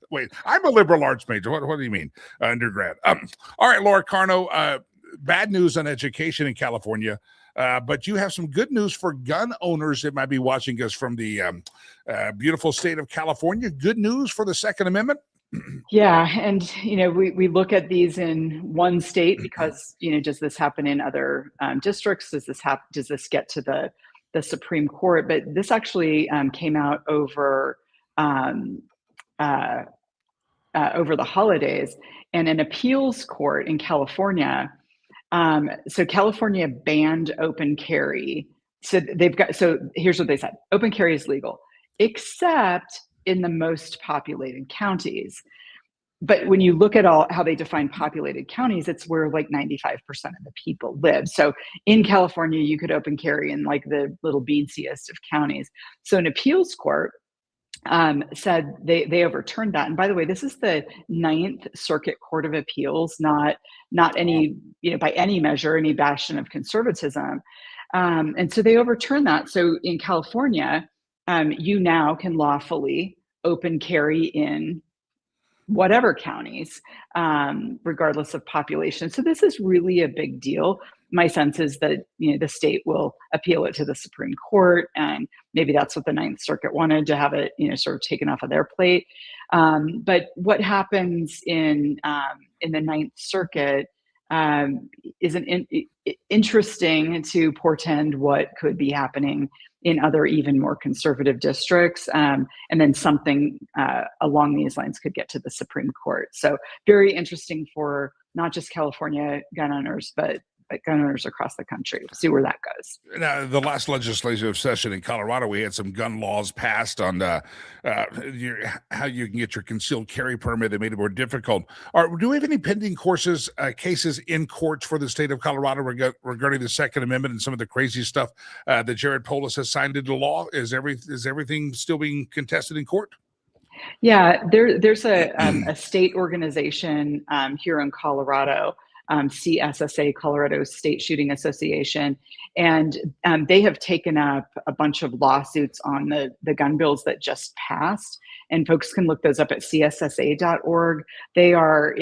Wait, I'm a liberal arts major. What do you mean, undergrad? All right, Laura Carno, bad news on education in California. But you have some good news for gun owners that might be watching us from the beautiful state of California. Good news for the Second Amendment. Yeah, and we look at these in one state because does this happen in other districts? Does this get to the Supreme Court? But this actually came out over the holidays, and an appeals court in California. So California banned open carry. So here's what they said. Open carry is legal, except in the most populated counties. But when you look at how they define populated counties, it's where like 95% of the people live. So in California, you could open carry in like the little beansiest of counties. So an appeals court said they overturned that. And by the way, this is the Ninth Circuit Court of Appeals, not any, by any measure, any bastion of conservatism. And so they overturned that. So in California, you now can lawfully open carry in whatever counties, regardless of population. So this is really a big deal. My sense is that the state will appeal it to the Supreme Court, and maybe that's what the Ninth Circuit wanted, to have it sort of taken off of their plate. But what happens in the Ninth Circuit is interesting to portend what could be happening in other even more conservative districts. And then something along these lines could get to the Supreme Court. So very interesting for not just California gun owners, but gun owners across the country. We'll see where that goes. Now, the last legislative session in Colorado, we had some gun laws passed on how you can get your concealed carry permit. They made it more difficult. Do we have any pending cases in courts for the state of Colorado regarding the Second Amendment and some of the crazy stuff that Jared Polis has signed into law? Is everything still being contested in court? Yeah, there's a state organization here in Colorado, CSSA, Colorado State Shooting Association, and they have taken up a bunch of lawsuits on the gun bills that just passed. And folks can look those up at cssa.org. They are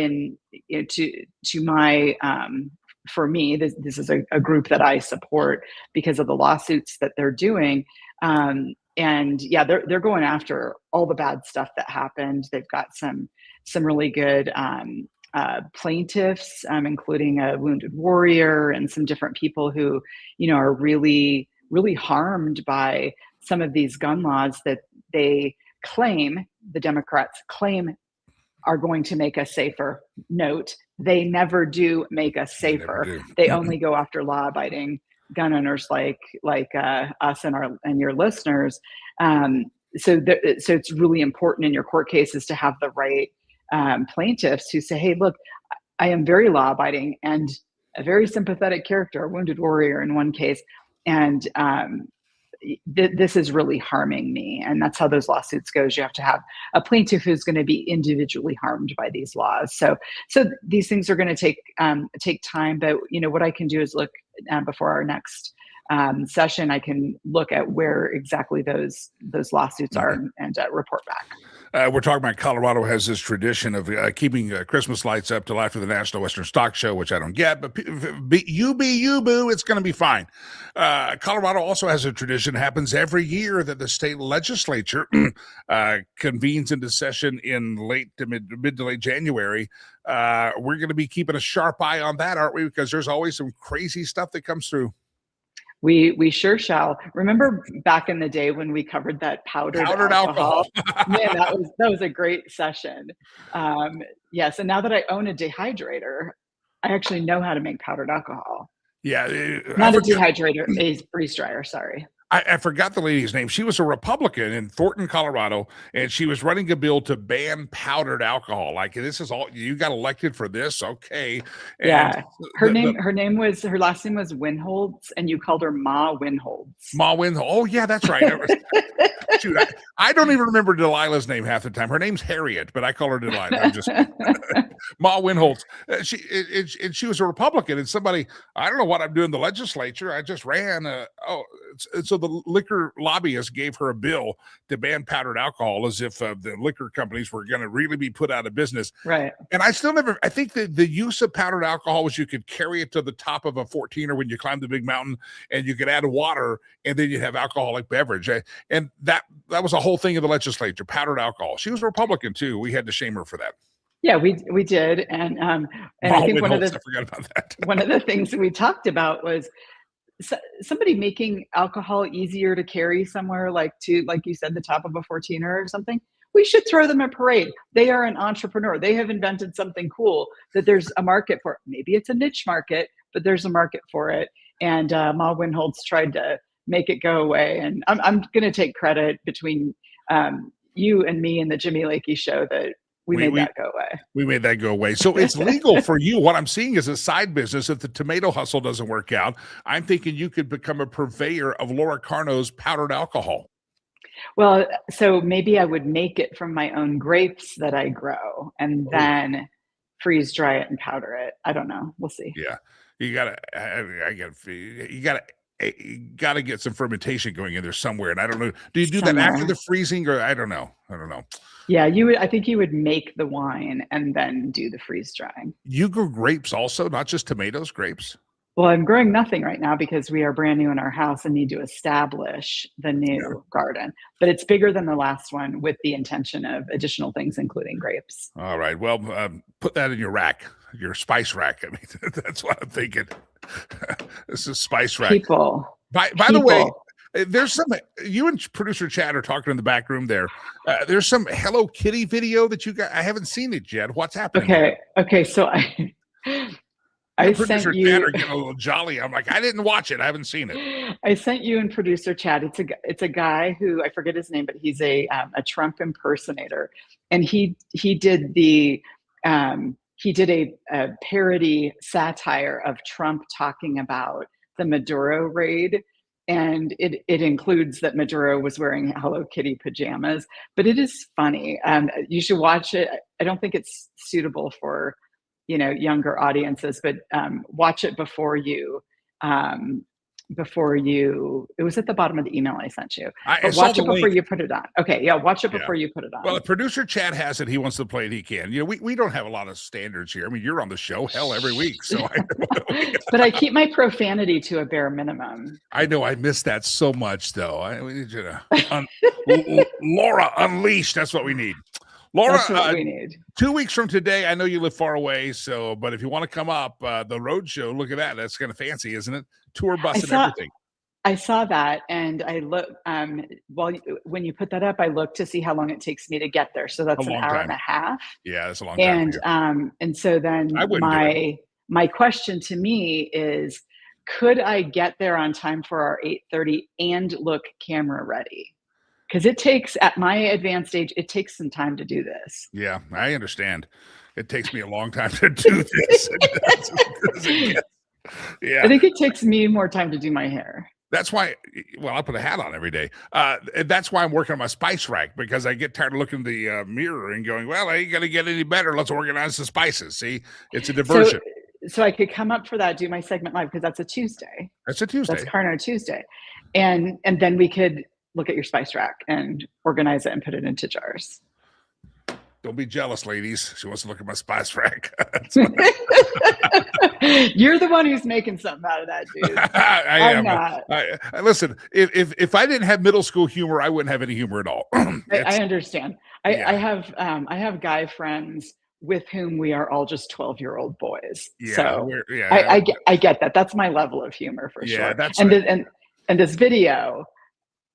for me, this is a group that I support because of the lawsuits that they're doing. And yeah, they're going after all the bad stuff that happened. They've got some really good plaintiffs, including a wounded warrior and some different people who, are really, really harmed by some of these gun laws that the Democrats claim are going to make us safer. Note, they never do make us safer. They only go after law-abiding gun owners like us and your listeners. So it's really important in your court cases to have the right plaintiffs who say, hey, look, I am very law-abiding and a very sympathetic character, a wounded warrior in one case, and this is really harming me. And that's how those lawsuits goes. You have to have a plaintiff who's going to be individually harmed by these laws. So these things are going to take time. But what I can do is look before our next session. I can look at where exactly those lawsuits are and report back. We're talking about Colorado has this tradition of keeping Christmas lights up till after the National Western Stock Show, which I don't get, but you boo, it's going to be fine. Colorado also has a tradition, happens every year, that the state legislature convenes into session in mid to late January. We're going to be keeping a sharp eye on that, aren't we? Because there's always some crazy stuff that comes through. We sure shall. Remember back in the day when we covered that powdered alcohol? Man, that was a great session. Yes, and now that I own a dehydrator, I actually know how to make powdered alcohol. Yeah, not a dehydrator, a freeze dryer. Sorry. I forgot the lady's name. She was a Republican in Thornton, Colorado, and she was running a bill to ban powdered alcohol. Like, this is all you got elected for this, okay? And yeah, her last name was Winholtz, and you called her Ma Winholtz. Ma Winholtz. Oh yeah, that's right. Shoot, I don't even remember Delilah's name half the time. Her name's Harriet, but I call her Delilah. I'm just Ma Winholtz. She was a Republican, and somebody, I don't know what I'm doing in the legislature. I just ran. So the liquor lobbyist gave her a bill to ban powdered alcohol, as if the liquor companies were going to really be put out of business. Right. And I think that the use of powdered alcohol was you could carry it to the top of a 14er when you climbed the big mountain, and you could add water, and then you'd have alcoholic beverage. And that was a whole thing of the legislature, powdered alcohol. She was a Republican too. We had to shame her for that. Yeah, we did. And I think I forgot about that. One of the things that we talked about was somebody making alcohol easier to carry somewhere, like you said, the top of a 14er or something. We should throw them a parade. They are an entrepreneur. They have invented something cool that there's a market for. Maybe it's a niche market, but there's a market for it. And Ma Winholtz tried to make it go away. And I'm going to take credit between you and me and the Jimmy Lakey show that we made that go away. We made that go away. So it's legal for you. What I'm seeing is a side business. If the tomato hustle doesn't work out, I'm thinking you could become a purveyor of Laura Carno's powdered alcohol. Well, so maybe I would make it from my own grapes that I grow and then freeze dry it and powder it. I don't know. We'll see. Yeah. You gotta got to get some fermentation going in there somewhere. And I don't know. Do you do that Somewhere. after the freezing, or I don't know? I don't know. Yeah, you would. I think you would make the wine and then do the freeze drying. You grow grapes also, not just tomatoes, grapes. Well, I'm growing nothing right now because we are brand new in our house and need to establish the new garden. But it's bigger than the last one with the intention of additional things, including grapes. All right. Well, put that in your rack, your spice rack. I mean, that's what I'm thinking. This is spice rack. People. By the way, there's some, you and producer Chad are talking in the back room there. There's some Hello Kitty video that you got. I haven't seen it yet. What's happening? Okay. So I producer sent you. Chad are getting a little jolly. I'm like, I didn't watch it. I haven't seen it. I sent you and producer Chad. It's a guy who I forget his name, but he's a Trump impersonator, and he did a parody satire of Trump talking about the Maduro raid. And it includes that Maduro was wearing Hello Kitty pajamas, but it is funny. You should watch it. I don't think it's suitable for, younger audiences, but watch it before you, it was at the bottom of the email I sent you. But watch it before you put it on. Okay, yeah, watch it before you put it on. Well, if producer Chad has it, he wants to play it, he can. We don't have a lot of standards here. I mean, you're on the show, hell, every week. So but I keep my profanity to a bare minimum. I know I miss that so much, though. We need you to Laura Unleashed. That's what we need. Laura, that's what we need. 2 weeks from today, I know you live far away, but if you want to come up, the road show, look at that. That's kind of fancy, isn't it? Tour bus and everything. I saw that, and I look. When you put that up, I looked to see how long it takes me to get there. So that's an hour and a half. Yeah, that's a long time. And so then my question to me is, could I get there on time for our 8:30 and look camera ready? Because it takes, at my advanced age, it takes some time to do this. Yeah, I understand. It takes me a long time to do this. Yeah, I think it takes me more time to do my hair. That's why, I put a hat on every day. That's why I'm working on my spice rack, because I get tired of looking in the mirror and going, well, I ain't going to get any better. Let's organize the spices. See, it's a diversion. So I could come up for that, do my segment live, because that's a Tuesday. That's a Tuesday. That's Carno Tuesday. And then we could look at your spice rack and organize it and put it into jars. Don't be jealous, ladies. She wants to look at my spice rack. You're the one who's making something out of that, dude. I'm not. Listen, if I didn't have middle school humor, I wouldn't have any humor at all. I understand. I have guy friends with whom we are all just 12-year-old boys. Yeah, so I get that. That's my level of humor for sure. And this video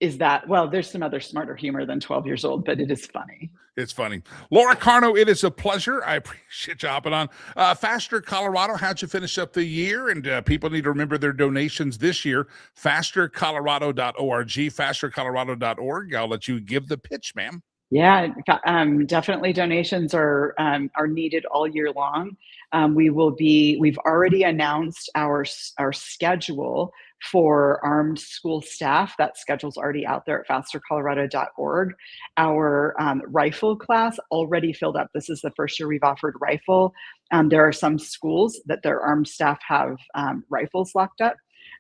is that, well, there's some other smarter humor than 12 years old, but it is funny. It's funny. Laura Carno, it is a pleasure. I appreciate you hopping on. Faster Colorado, how'd you finish up the year? And people need to remember their donations this year. FasterColorado.org, FasterColorado.org. I'll let you give the pitch, ma'am. Yeah, definitely donations are needed all year long. We've already announced our schedule for armed school staff. That schedule's already out there at FasterColorado.org. Our rifle class already filled up. This is the first year we've offered rifle. There are some schools that their armed staff have rifles locked up,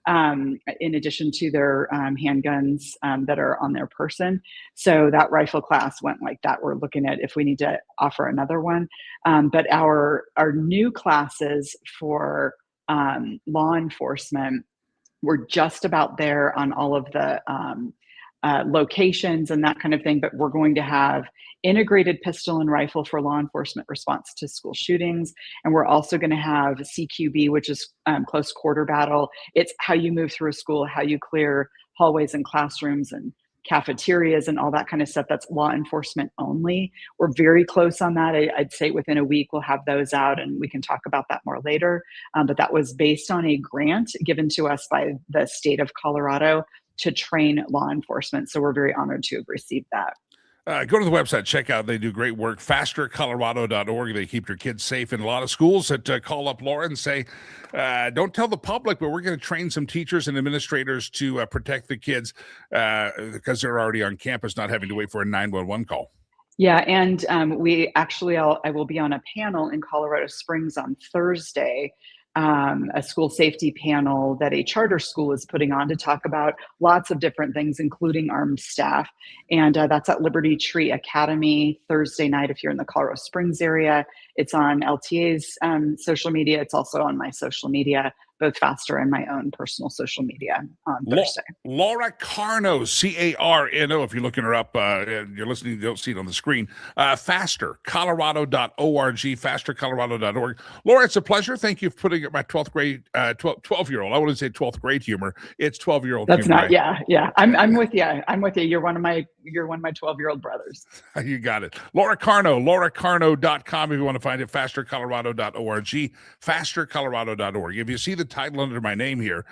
in addition to their handguns that are on their person. So that rifle class went like that. We're looking at if we need to offer another one. But our new classes for law enforcement, we're just about there on all of the locations and that kind of thing, but we're going to have integrated pistol and rifle for law enforcement response to school shootings. And we're also going to have CQB, which is close quarter battle. It's how you move through a school, how you clear hallways and classrooms and cafeterias and all that kind of stuff. That's law enforcement only. We're very close on that. I'd say within a week we'll have those out, and we can talk about that more later. But that was based on a grant given to us by the state of Colorado to train law enforcement. So we're very honored to have received that. Go to the website, check out. They do great work. FasterColorado.org. They keep their kids safe in a lot of schools that call up Laura and say, don't tell the public, but we're going to train some teachers and administrators to protect the kids because they're already on campus, not having to wait for a 911 call. Yeah, and I will be on a panel in Colorado Springs on Thursday a school safety panel that a charter school is putting on to talk about lots of different things, including armed staff. And that's at Liberty Tree Academy Thursday night if you're in the Colorado Springs area. It's on LTA's social media. It's also on my social media, both Faster and my own personal social media on Thursday. Laura Carno, Carno. If you're looking her up, you're listening, you don't see it on the screen. FasterColorado.org, FasterColorado.org. Laura, it's a pleasure. Thank you for putting up my 12-year-old. I wouldn't say 12th grade humor. It's 12-year-old That's humor. not, yeah. I'm with you. I'm with you. You're one of my 12-year-old brothers. You got it. Laura Carno, LauraCarno.com if you want to find it. FasterColorado.org, FasterColorado.org. If you see the title under my name here,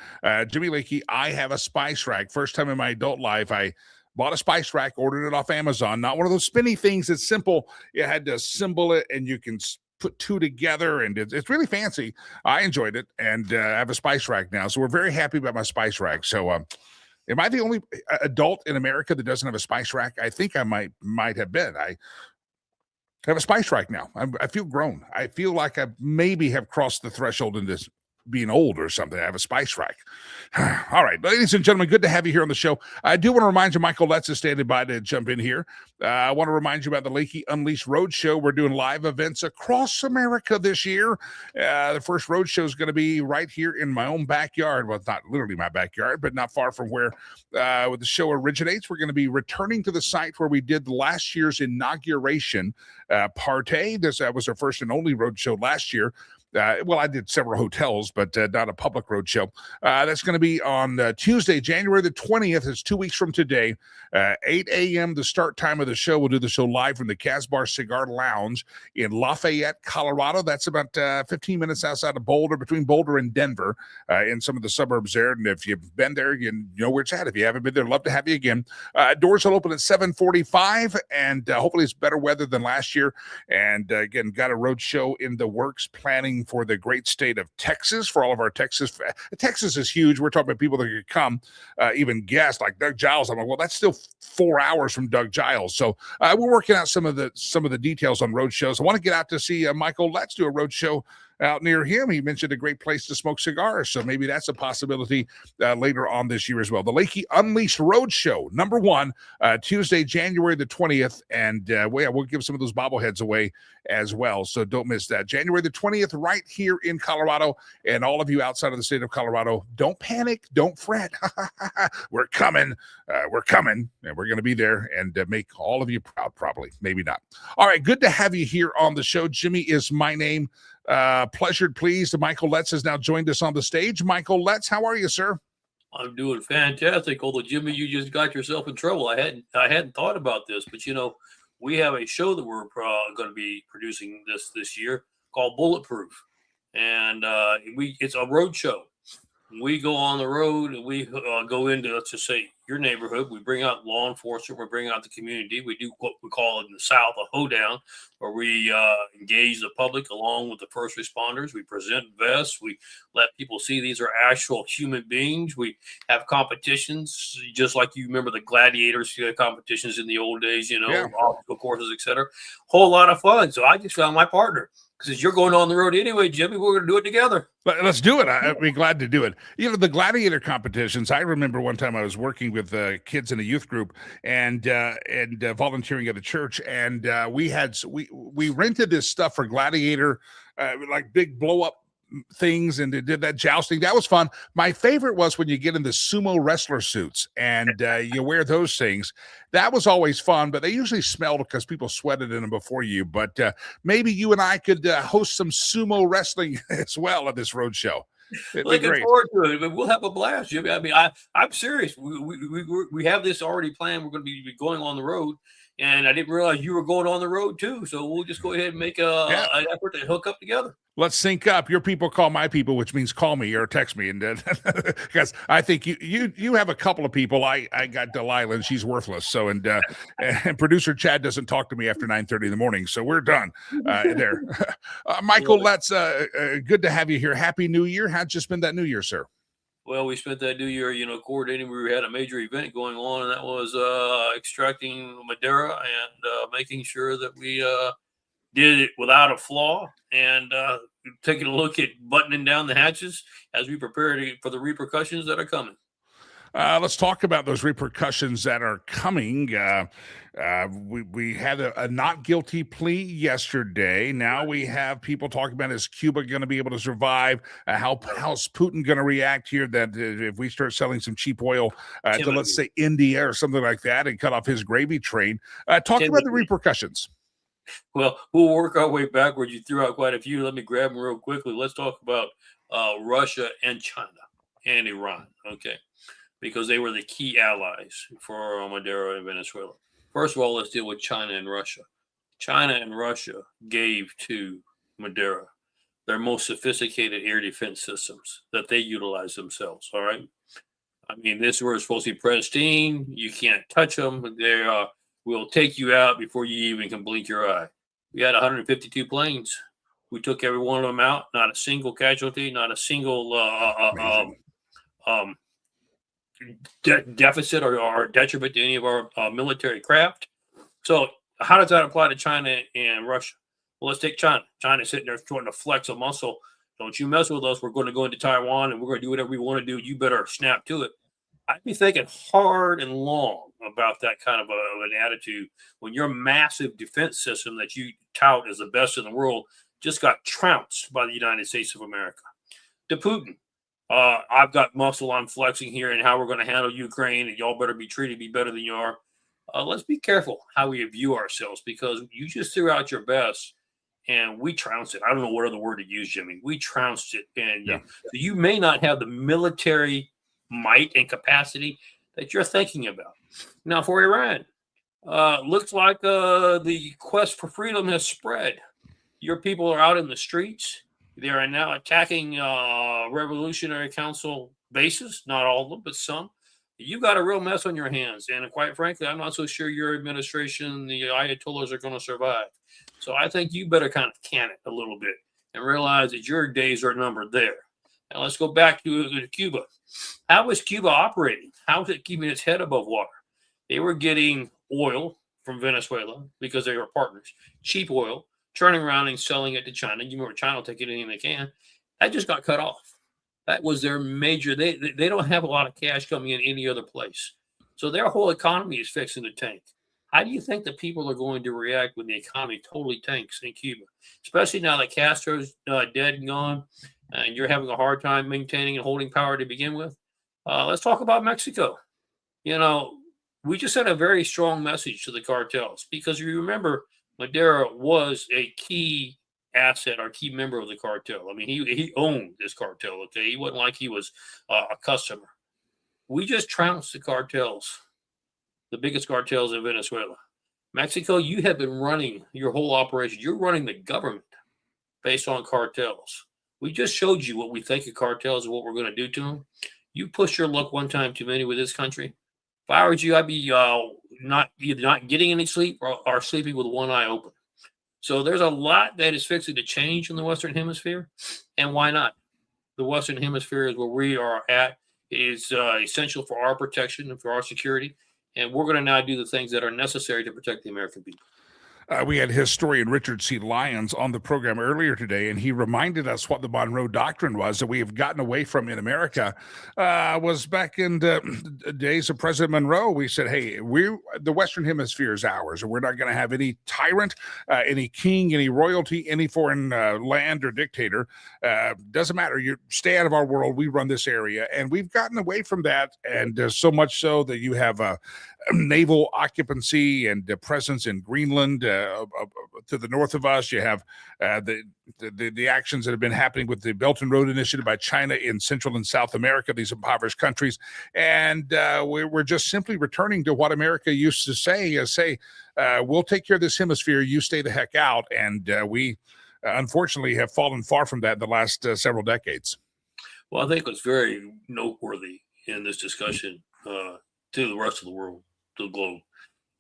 Jimmy Lakey, I have a spice rack. First time in my adult life, I bought a spice rack, ordered it off Amazon. Not one of those spinny things. It's simple. You had to assemble it, and you can put two together, and it's really fancy. I enjoyed it, and I have a spice rack now. So we're very happy about my spice rack. So am I the only adult in America that doesn't have a spice rack? I think I might have been. I have a spice rack now. I feel grown. I feel like I maybe have crossed the threshold into being old or something. I have a spice rack. All right, ladies and gentlemen, good to have you here on the show. I do want to remind you, Michael Letts is standing by to jump in here. I want to remind you about the Lakey Unleashed Road Show. We're doing live events across America this year. The first road show is going to be right here in my own backyard. Well, it's not literally my backyard, but not far from where the show originates. We're going to be returning to the site where we did last year's inauguration party. This was our first and only road show last year. I did several hotels, but not a public road show. That's going to be on Tuesday, January the 20th. It's 2 weeks from today. 8 a.m. the start time of the show. We'll do the show live from the Casbar Cigar Lounge in Lafayette, Colorado. That's about 15 minutes outside of Boulder, between Boulder and Denver, in some of the suburbs there. And if you've been there, you know where it's at. If you haven't been there, love to have you again. Doors will open at 7:45, and hopefully it's better weather than last year. And again, got a road show in the works, planning for the great state of Texas, for all of our Texas. Texas is huge. We're talking about people that could come, even guests like Doug Giles. I'm like, well, that's still 4 hours from Doug Giles. So we're working out some of the details on road shows. I want to get out to see Michael Letts do a road show out near him. He mentioned a great place to smoke cigars, so maybe that's a possibility later on this year as well. The Lakey Unleashed Road Show, number 1, Tuesday, January the 20th, and we'll give some of those bobbleheads away as well, so don't miss that. January the 20th, right here in Colorado, and all of you outside of the state of Colorado, don't panic, don't fret. We're coming, and we're going to be there and make all of you proud, probably, maybe not. All right, good to have you here on the show. Jimmy is my name. Pleasured, pleased. Michael Letts has now joined us on the stage. Michael Letts, how are you, sir? I'm doing fantastic. Although, Jimmy, you just got yourself in trouble. I hadn't thought about this, but we have a show that we're going to be producing this year called Bulletproof, and it's a road show. We go on the road and we go into, let's just say, your neighborhood. We bring out law enforcement. We bring out the community. We do what we call in the South a hoedown, where we engage the public along with the first responders. We present vests. We let people see these are actual human beings. We have competitions, just like you remember the gladiators competitions in the old days, obstacle courses, etc. Whole lot of fun. So I just found my partner. Because you're going on the road anyway, Jimmy, we're going to do it together. Let's do it. I'd be glad to do it. The gladiator competitions, I remember one time I was working with kids in a youth group and volunteering at a church. And we rented this stuff for gladiator, like big blow up things, and they did that jousting. That was fun. My favorite was when you get in the sumo wrestler suits and you wear those things. That was always fun, but they usually smelled because people sweated in them before you. But maybe you and I could host some sumo wrestling as well at this road show. Looking forward to it. We'll have a blast, Jimmy. I mean, I'm serious. We have this already planned. We're going to be going on the road. And I didn't realize you were going on the road too. So we'll just go ahead and make an effort to hook up together. Let's sync up. Your people call my people, which means call me or text me. And because I think you have a couple of people. I got Delilah, and she's worthless. So and producer Chad doesn't talk to me after 9:30 in the morning. So we're done there. Michael, Letts good to have you here. Happy New Year. How'd you spend that New Year, sir? Well, we spent that New Year, coordinating. We had a major event going on, and that was extracting Madeira and making sure that we did it without a flaw. And taking a look at buttoning down the hatches as we prepare for the repercussions that are coming. Let's talk about those repercussions that are coming. We had a not guilty plea yesterday. Now we have people talking about, is Cuba going to be able to survive? How's Putin going to react here? That if we start selling some cheap oil to, let's say, India or something like that, and cut off his gravy train. Talk about the repercussions. Well, we'll work our way backwards. You threw out quite a few. Let me grab them real quickly. Let's talk about Russia and China and Iran. Okay. Because they were the key allies for Maduro and Venezuela. First of all, let's deal with China and Russia. China and Russia gave to Maduro their most sophisticated air defense systems that they utilize themselves, all right? I mean, this was supposed to be pristine. You can't touch them. They will take you out before you even can blink your eye. We had 152 planes. We took every one of them out. Not a single casualty, not a single deficit or detriment to any of our military craft. So how does that apply to China and Russia? Well, let's take China. China's sitting there trying to flex a muscle. Don't you mess with us. We're going to go into Taiwan and we're going to do whatever we want to do. You better snap to it. I'd be thinking hard and long about that kind of an attitude when your massive defense system that you tout as the best in the world just got trounced by the United States of America. To Putin, I've got muscle I'm flexing here and how we're going to handle Ukraine, and y'all better be treated me better than you are. Let's be careful how we view ourselves, because you just threw out your best and we trounced it. I don't know what other word to use, Jimmy. We trounced it. And so you may not have the military might and capacity that you're thinking about. Now, for Iran, looks like the quest for freedom has spread. Your people are out in the streets. They are now attacking Revolutionary Council bases, not all of them, but some. You got a real mess on your hands. And quite frankly, I'm not so sure your administration, the Ayatollahs, are going to survive. So I think you better kind of can it a little bit and realize that your days are numbered there. Now let's go back to Cuba. How is Cuba operating? How is it keeping its head above water? They were getting oil from Venezuela because they were partners, cheap oil, turning around and selling it to China. You remember China will take anything they can. That just got cut off. That was their major. They don't have a lot of cash coming in any other place. So their whole economy is fixing to tank. How do you think the people are going to react when the economy totally tanks in Cuba? Especially now that Castro's dead and gone, and you're having a hard time maintaining and holding power to begin with. Let's talk about Mexico. You know, we just sent a very strong message to the cartels, because you remember Maduro was a key asset or key member of the cartel. I mean, he owned this cartel, okay? He wasn't like he was a customer. We just trounced the cartels, the biggest cartels in Venezuela. Mexico, you have been running your whole operation. You're running the government based on cartels. We just showed you what we think of cartels and what we're going to do to them. You push your luck one time too many with this country. If I were you, I'd be not getting any sleep or sleeping with one eye open. So there's a lot that is fixing to change in the Western Hemisphere. And why not? The Western Hemisphere is where we are at. It is essential for our protection and for our security. And we're going to now do the things that are necessary to protect the American people. We had historian Richard C. Lyons on the program earlier today, and he reminded us what the Monroe Doctrine was that we have gotten away from in America. Was back in the days of President Monroe. We said, hey, the Western Hemisphere is ours, and we're not going to have any tyrant, any king, any royalty, any foreign land or dictator. Doesn't matter. You stay out of our world. We run this area. And we've gotten away from that, and so much so that you have naval occupancy and presence in Greenland. To the north of us, you have the actions that have been happening with the Belt and Road Initiative by China in Central and South America, these impoverished countries. And we're just simply returning to what America used to say, we'll take care of this hemisphere, you stay the heck out. And we unfortunately have fallen far from that in the last several decades. Well, I think what's very noteworthy in this discussion to the rest of the world, to the globe,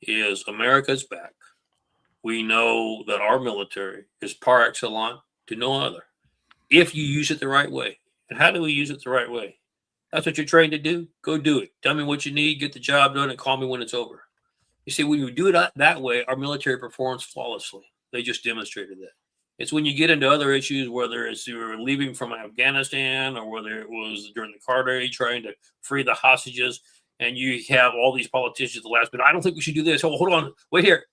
is America's back. We know that our military is par excellence to no other, if you use it the right way. And how do we use it the right way? That's what you're trained to do. Go do it. Tell me what you need, get the job done, and call me when it's over. You see, when you do it that way, our military performs flawlessly. They just demonstrated that. It's when you get into other issues, whether it's you're leaving from Afghanistan or whether it was during the Carter age trying to free the hostages, and you have all these politicians at the last minute. I don't think we should do this. Oh, hold on, wait here,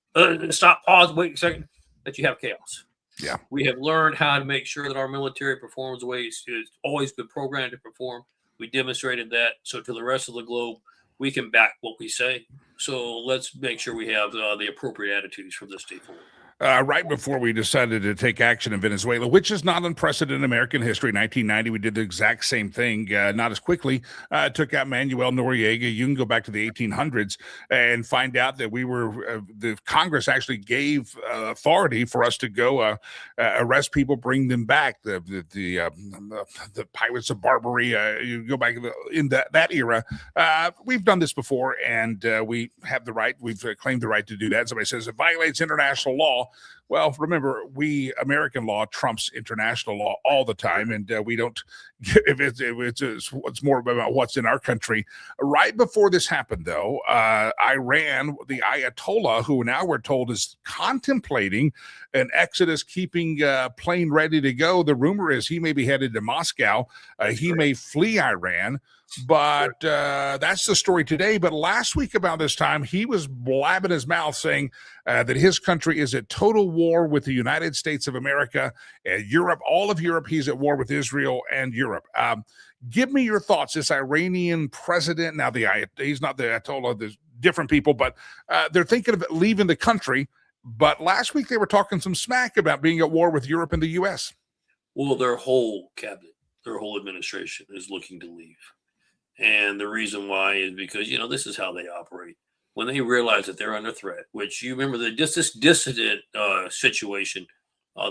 stop, pause, wait a second. That you have chaos. Yeah, we have learned how to make sure that our military performs the way it's always been programmed to perform. We demonstrated that, so to the rest of the globe, we can back what we say. So let's make sure we have the appropriate attitudes from this day forward. Right before we decided to take action in Venezuela, which is not unprecedented in American history. 1990, we did the exact same thing, not as quickly. Took out Manuel Noriega. You can go back to the 1800s and find out that we were, the Congress actually gave authority for us to go arrest people, bring them back. The Pirates of Barbary, you go back in that era. We've done this before, and we have the right, we've claimed the right to do that. Somebody says it violates international law. Well, remember, American law trumps international law all the time, and we don't. If it's more about what's in our country. Right before this happened, though, Iran, the Ayatollah, who now we're told is contemplating an exodus, keeping a plane ready to go. The rumor is he may be headed to Moscow. He may flee Iran. But that's the story today. But last week about this time, he was blabbing his mouth saying that his country is at total war with the United States of America and Europe, all of Europe. He's at war with Israel and Europe. Give me your thoughts. This Iranian president, now he's not the Ayatollah, there's different people, but they're thinking of leaving the country. But last week they were talking some smack about being at war with Europe and the U.S. Well, their whole cabinet, their whole administration is looking to leave. And the reason why is because, this is how they operate. When they realize that they're under threat, which you remember this dissident situation,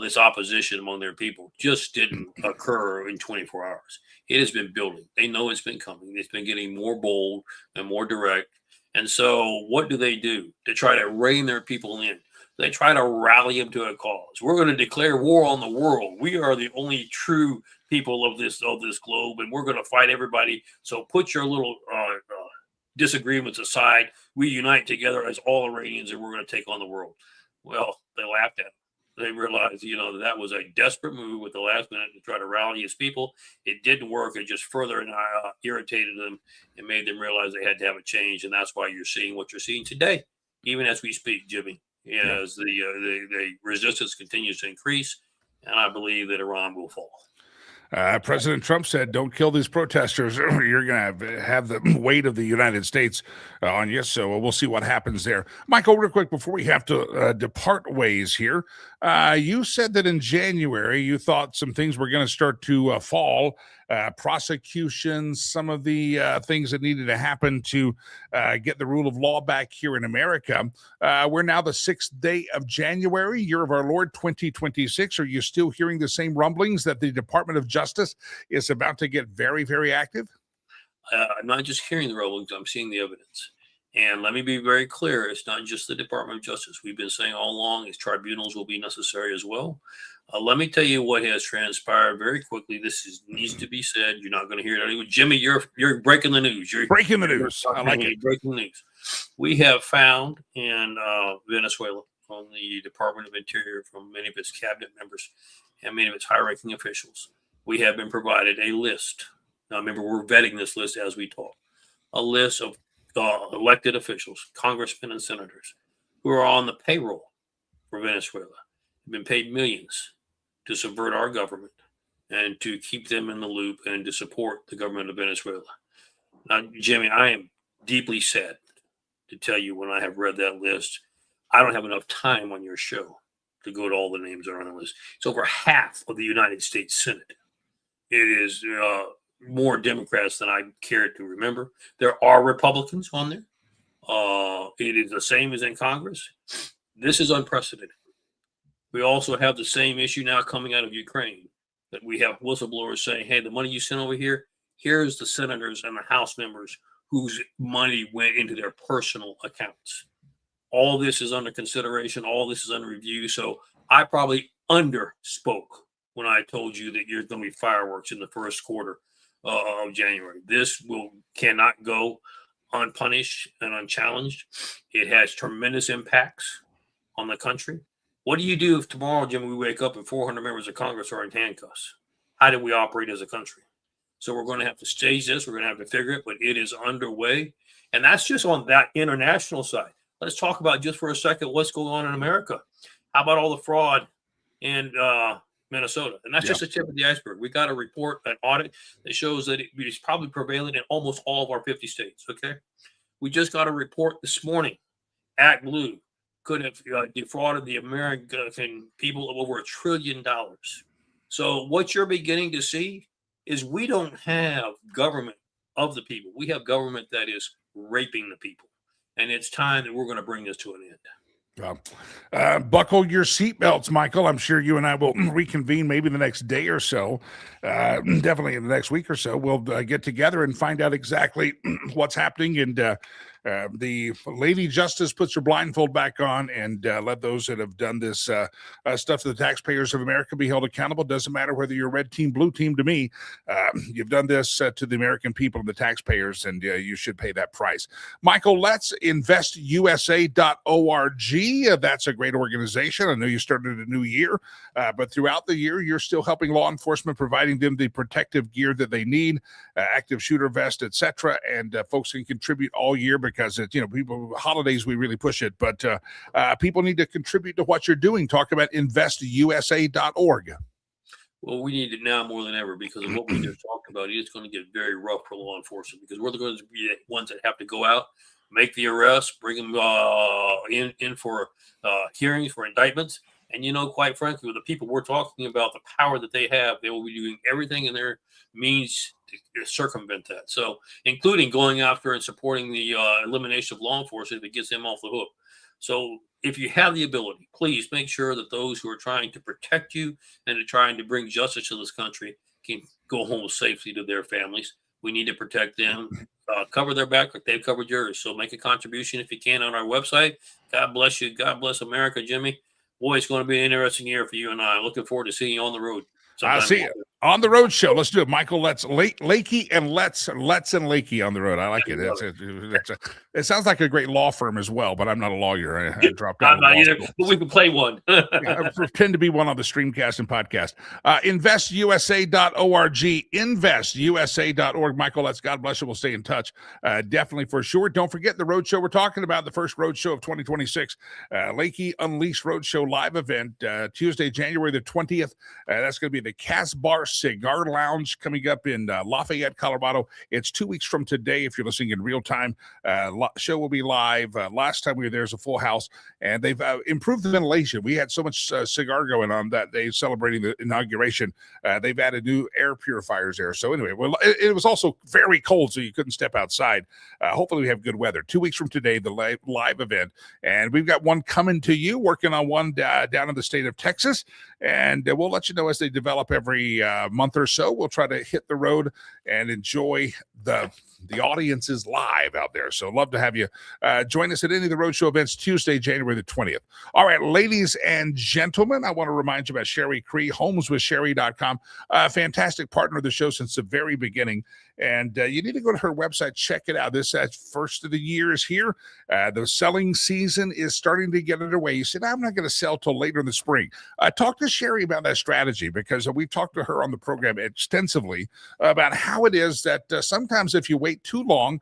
this opposition among their people just didn't occur in 24 hours. It has been building. They know it's been coming. It's been getting more bold and more direct. And so what do they do to try to rein their people in? They try to rally them to a cause. We're going to declare war on the world. We are the only true people of this globe, and we're going to fight everybody. So put your little disagreements aside. We unite together as all Iranians, and we're going to take on the world. Well, they laughed at it. They realized, that was a desperate move at the last minute to try to rally his people. It didn't work. It just further irritated them and made them realize they had to have a change. And that's why you're seeing what you're seeing today, even as we speak, Jimmy, as the resistance continues to increase. And I believe that Iran will fall. President Trump said, don't kill these protesters. You're going to have the weight of the United States on you. So we'll see what happens there. Michael, real quick, before we have to depart ways here, you said that in January, you thought some things were going to start to fall. Prosecutions, some of the things that needed to happen to get the rule of law back here in America. We're now the 6th day of January, year of our Lord 2026. Are you still hearing the same rumblings that the Department of Justice is about to get very, very active? I'm not just hearing the rumblings, I'm seeing the evidence. And let me be very clear, it's not just the Department of Justice. We've been saying all along these tribunals will be necessary as well. Let me tell you what has transpired very quickly. This needs to be said. You're not going to hear it anyway. Jimmy, you're breaking the news. You're breaking the news. I like it. Breaking the news. We have found in Venezuela, from the Department of Interior, from many of its cabinet members and many of its high-ranking officials, we have been provided a list. Now, remember, we're vetting this list as we talk. A list of elected officials, congressmen and senators, who are on the payroll for Venezuela, have been paid millions to subvert our government and to keep them in the loop and to support the government of Venezuela. Now, Jimmy, I am deeply sad to tell you when I have read that list, I don't have enough time on your show to go to all the names that are on the list. It's over half of the United States Senate. It is more Democrats than I care to remember. There are Republicans on there. It is the same as in Congress. This is unprecedented. We also have the same issue now coming out of Ukraine, that we have whistleblowers saying, hey, the money you sent over here, here's the senators and the House members whose money went into their personal accounts. All this is under consideration. All this is under review. So I probably underspoke when I told you that there's going to be fireworks in the first quarter of January. This cannot go unpunished and unchallenged. It has tremendous impacts on the country. What do you do if tomorrow, Jim, we wake up and 400 members of Congress are in handcuffs? How do we operate as a country? So we're going to have to stage this. We're going to have to figure it, but it is underway. And that's just on that international side. Let's talk about just for a second what's going on in America. How about all the fraud in Minnesota? And that's just the tip of the iceberg. We got a report, an audit that shows that it is probably prevalent in almost all of our 50 states. Okay. We just got a report this morning. Act Blue could have defrauded the American people of over $1 trillion. So what you're beginning to see is we don't have government of the people. We have government that is raping the people. And it's time that we're going to bring this to an end. Buckle your seatbelts, Michael. I'm sure you and I will reconvene maybe the next day or so. Definitely in the next week or so, we'll get together and find out exactly what's happening. And the Lady Justice puts her blindfold back on and let those that have done this stuff to the taxpayers of America be held accountable. Doesn't matter whether you're red team, blue team to me. You've done this to the American people and the taxpayers, and you should pay that price. Michael, let's investusa.org. That's a great organization. I know you started a new year, but throughout the year, you're still helping law enforcement, providing them the protective gear that they need, active shooter vest, etc. And folks can contribute all year because it's, people, holidays, we really push it, but people need to contribute to what you're doing. Talk about investusa.org. Well, we need it now more than ever because of what we just talked about. It's going to get very rough for law enforcement because we're going to be the ones that have to go out, make the arrest, bring them in for hearings, for indictments. And, quite frankly, with the people we're talking about, the power that they have, they will be doing everything in their means to circumvent that. So, including going after and supporting the elimination of law enforcement if it gets them off the hook. So, if you have the ability, please make sure that those who are trying to protect you and are trying to bring justice to this country can go home safely to their families. We need to protect them, cover their back like they've covered yours. So make a contribution if you can on our website. God bless you. God bless America, Jimmy. Boy, it's going to be an interesting year for you and I. Looking forward to seeing you on the road. I'll see you on the road show. Let's do it, Michael. Let's Lakey and let's and Lakey on the road. I like it. It sounds like a great law firm as well, but I'm not a lawyer. I dropped out. I'm not either, but we can play one. I pretend to be one on the Streamcast and podcast. Investusa.org, investusa.org. Michael, let's God bless you. We'll stay in touch. Definitely for sure. Don't forget the road show we're talking about, the first road show of 2026, Lakey Unleashed Roadshow live event, Tuesday, January the 20th. That's going to be the Casbar Cigar Lounge coming up in Lafayette, Colorado. It's 2 weeks from today if you're listening in real time. Show will be live. Last time we were there was a full house, and they've improved the ventilation. We had so much cigar going on that day celebrating the inauguration. They've added new air purifiers there. So anyway, well, it was also very cold, so you couldn't step outside. Hopefully we have good weather. 2 weeks from today, the live event. And we've got one coming to you, working on one down in the state of Texas. And we'll let you know as they develop every month or so. We'll try to hit the road and enjoy the audiences live out there. So love to have you join us at any of the roadshow events Tuesday, January the 20th. All right, ladies and gentlemen, I want to remind you about Sherry Cree, homeswithsherry.com, a fantastic partner of the show since the very beginning. And you need to go to her website, check it out. This first of the year is here. The selling season is starting to get underway. You said, I'm not going to sell till later in the spring. Talk to Sherry about that strategy because we've talked to her on the program extensively about how it is that sometimes if you wait too long,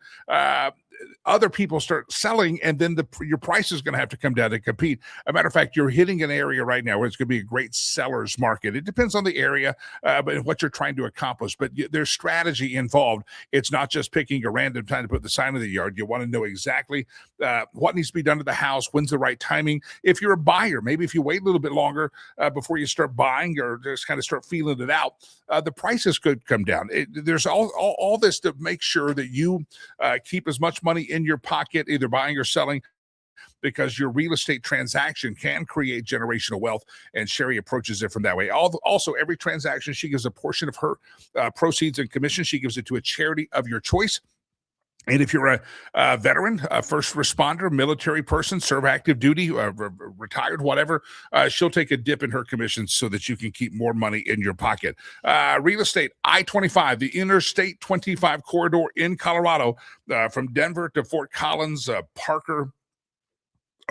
other people start selling, and then your price is going to have to come down to compete. As a matter of fact, you're hitting an area right now where it's going to be a great seller's market. It depends on the area, but what you're trying to accomplish. But there's strategy involved. It's not just picking a random time to put the sign in the yard. You want to know exactly what needs to be done to the house, when's the right timing. If you're a buyer, maybe if you wait a little bit longer before you start buying or just kind of start feeling it out, the prices could come down. There's all this to make sure that you keep as much money in your pocket, either buying or selling, because your real estate transaction can create generational wealth, and Sherry approaches it from that way. Also, every transaction, she gives a portion of her proceeds and commission. She gives it to a charity of your choice. And if you're a veteran, a first responder, military person, serve active duty, retired, whatever, she'll take a dip in her commissions so that you can keep more money in your pocket. Real estate, I-25, the Interstate 25 corridor in Colorado, from Denver to Fort Collins, Parker,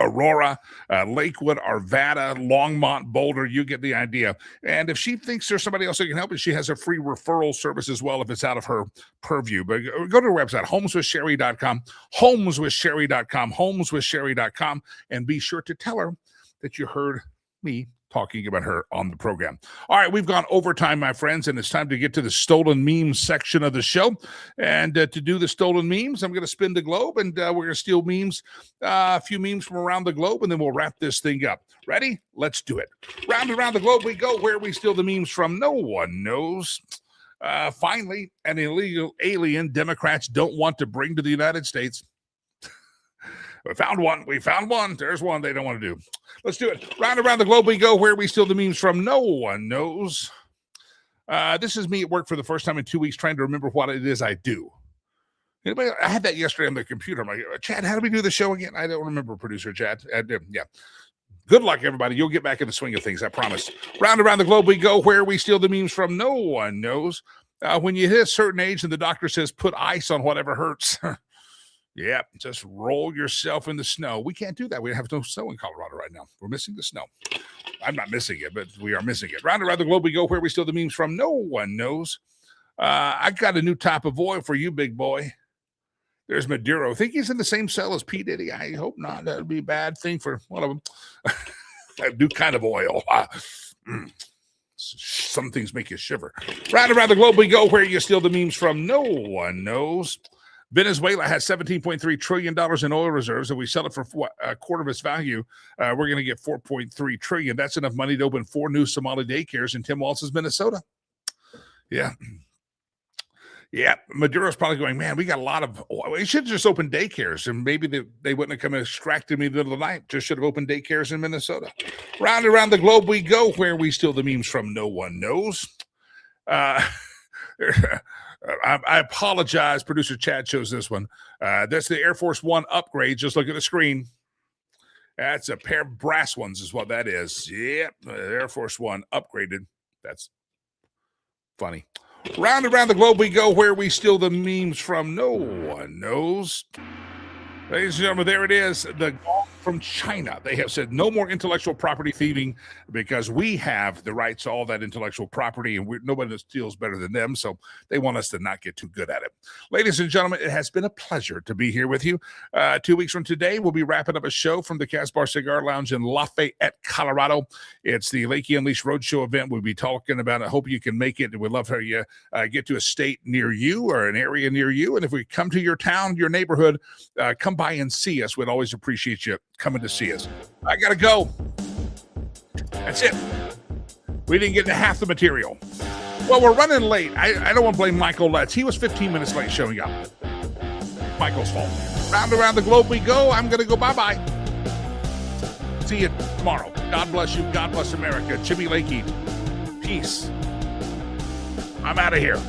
Aurora, Lakewood, Arvada, Longmont, Boulder. You get the idea. And if she thinks there's somebody else that can help, she has a free referral service as well if it's out of her purview. But go to her website, homeswithsherry.com, homeswithsherry.com, homeswithsherry.com, and be sure to tell her that you heard me talking about her on the program. All right, we've gone overtime, my friends, and it's time to get to the stolen memes section of the show. And to do the stolen memes, I'm going to spin the globe, and we're going to steal memes, a few memes from around the globe, and then we'll wrap this thing up. Ready? Let's do it. Round and around the globe we go. Where we steal the memes from, no one knows. Finally, an illegal alien Democrats don't want to bring to the United States. We found one. There's one they don't want to do. Let's do it. Round around the globe we go. Where we steal the memes from, no one knows. This is me at work for the first time in 2 weeks trying to remember what it is I do. Anybody? I had that yesterday on the computer. I'm like, Chad, how do we do the show again? I don't remember, producer Chad. Yeah. Good luck, everybody. You'll get back in the swing of things, I promise. Round around the globe we go. Where we steal the memes from, no one knows. When you hit a certain age and the doctor says, put ice on whatever hurts. Yeah, just roll yourself in the snow. We can't do that. We have no snow in Colorado right now. We're missing the snow. I'm not missing it, but we are missing it. Round around the globe we go. Where we steal the memes from, no one knows. I got a new type of oil for you, big boy. There's Maduro. Think he's in the same cell as P. Diddy? I hope not. That would be a bad thing for one of them. A new kind of oil. Some things make you shiver. Round around the globe we go. Where you steal the memes from, no one knows. Venezuela has $17.3 trillion in oil reserves, and we sell it for a quarter of its value. We're going to get $4.3 trillion. That's enough money to open 4 new Somali daycares in Tim Walz's Minnesota. Yeah. Yeah, Maduro's probably going, man, we got a lot of oil. We should just open daycares, and maybe they wouldn't have come and extracted me in the middle of the night. Just should have opened daycares in Minnesota. Round around the globe we go. Where we steal the memes from, no one knows. I apologize. Producer Chad chose this one. That's the Air Force One upgrade. Just look at the screen. That's a pair of brass ones is what that is. Yep, Air Force One upgraded. That's funny. Round and around the globe we go. Where we steal the memes from, no one knows. Ladies and gentlemen, there it is. The gong from China. They have said no more intellectual property thieving because we have the rights to all that intellectual property, and nobody steals better than them, so they want us to not get too good at it. Ladies and gentlemen, it has been a pleasure to be here with you. 2 weeks from today, we'll be wrapping up a show from the Casbar Cigar Lounge in Lafayette, Colorado. It's the Lakey Unleashed Roadshow event we'll be talking about. I hope you can make it. We'd love to you get to a state near you or an area near you, and if we come to your town, your neighborhood, come by and see us. We'd always appreciate you coming to see us. I gotta go. That's it. We didn't get to half the material. Well, we're running late. I don't want to blame Michael Letts. He was 15 minutes late showing up. Michael's fault. Round around the globe we go. I'm gonna go bye-bye. See you tomorrow. God bless you. God bless America. Jimmy Lakey. Peace. I'm out of here.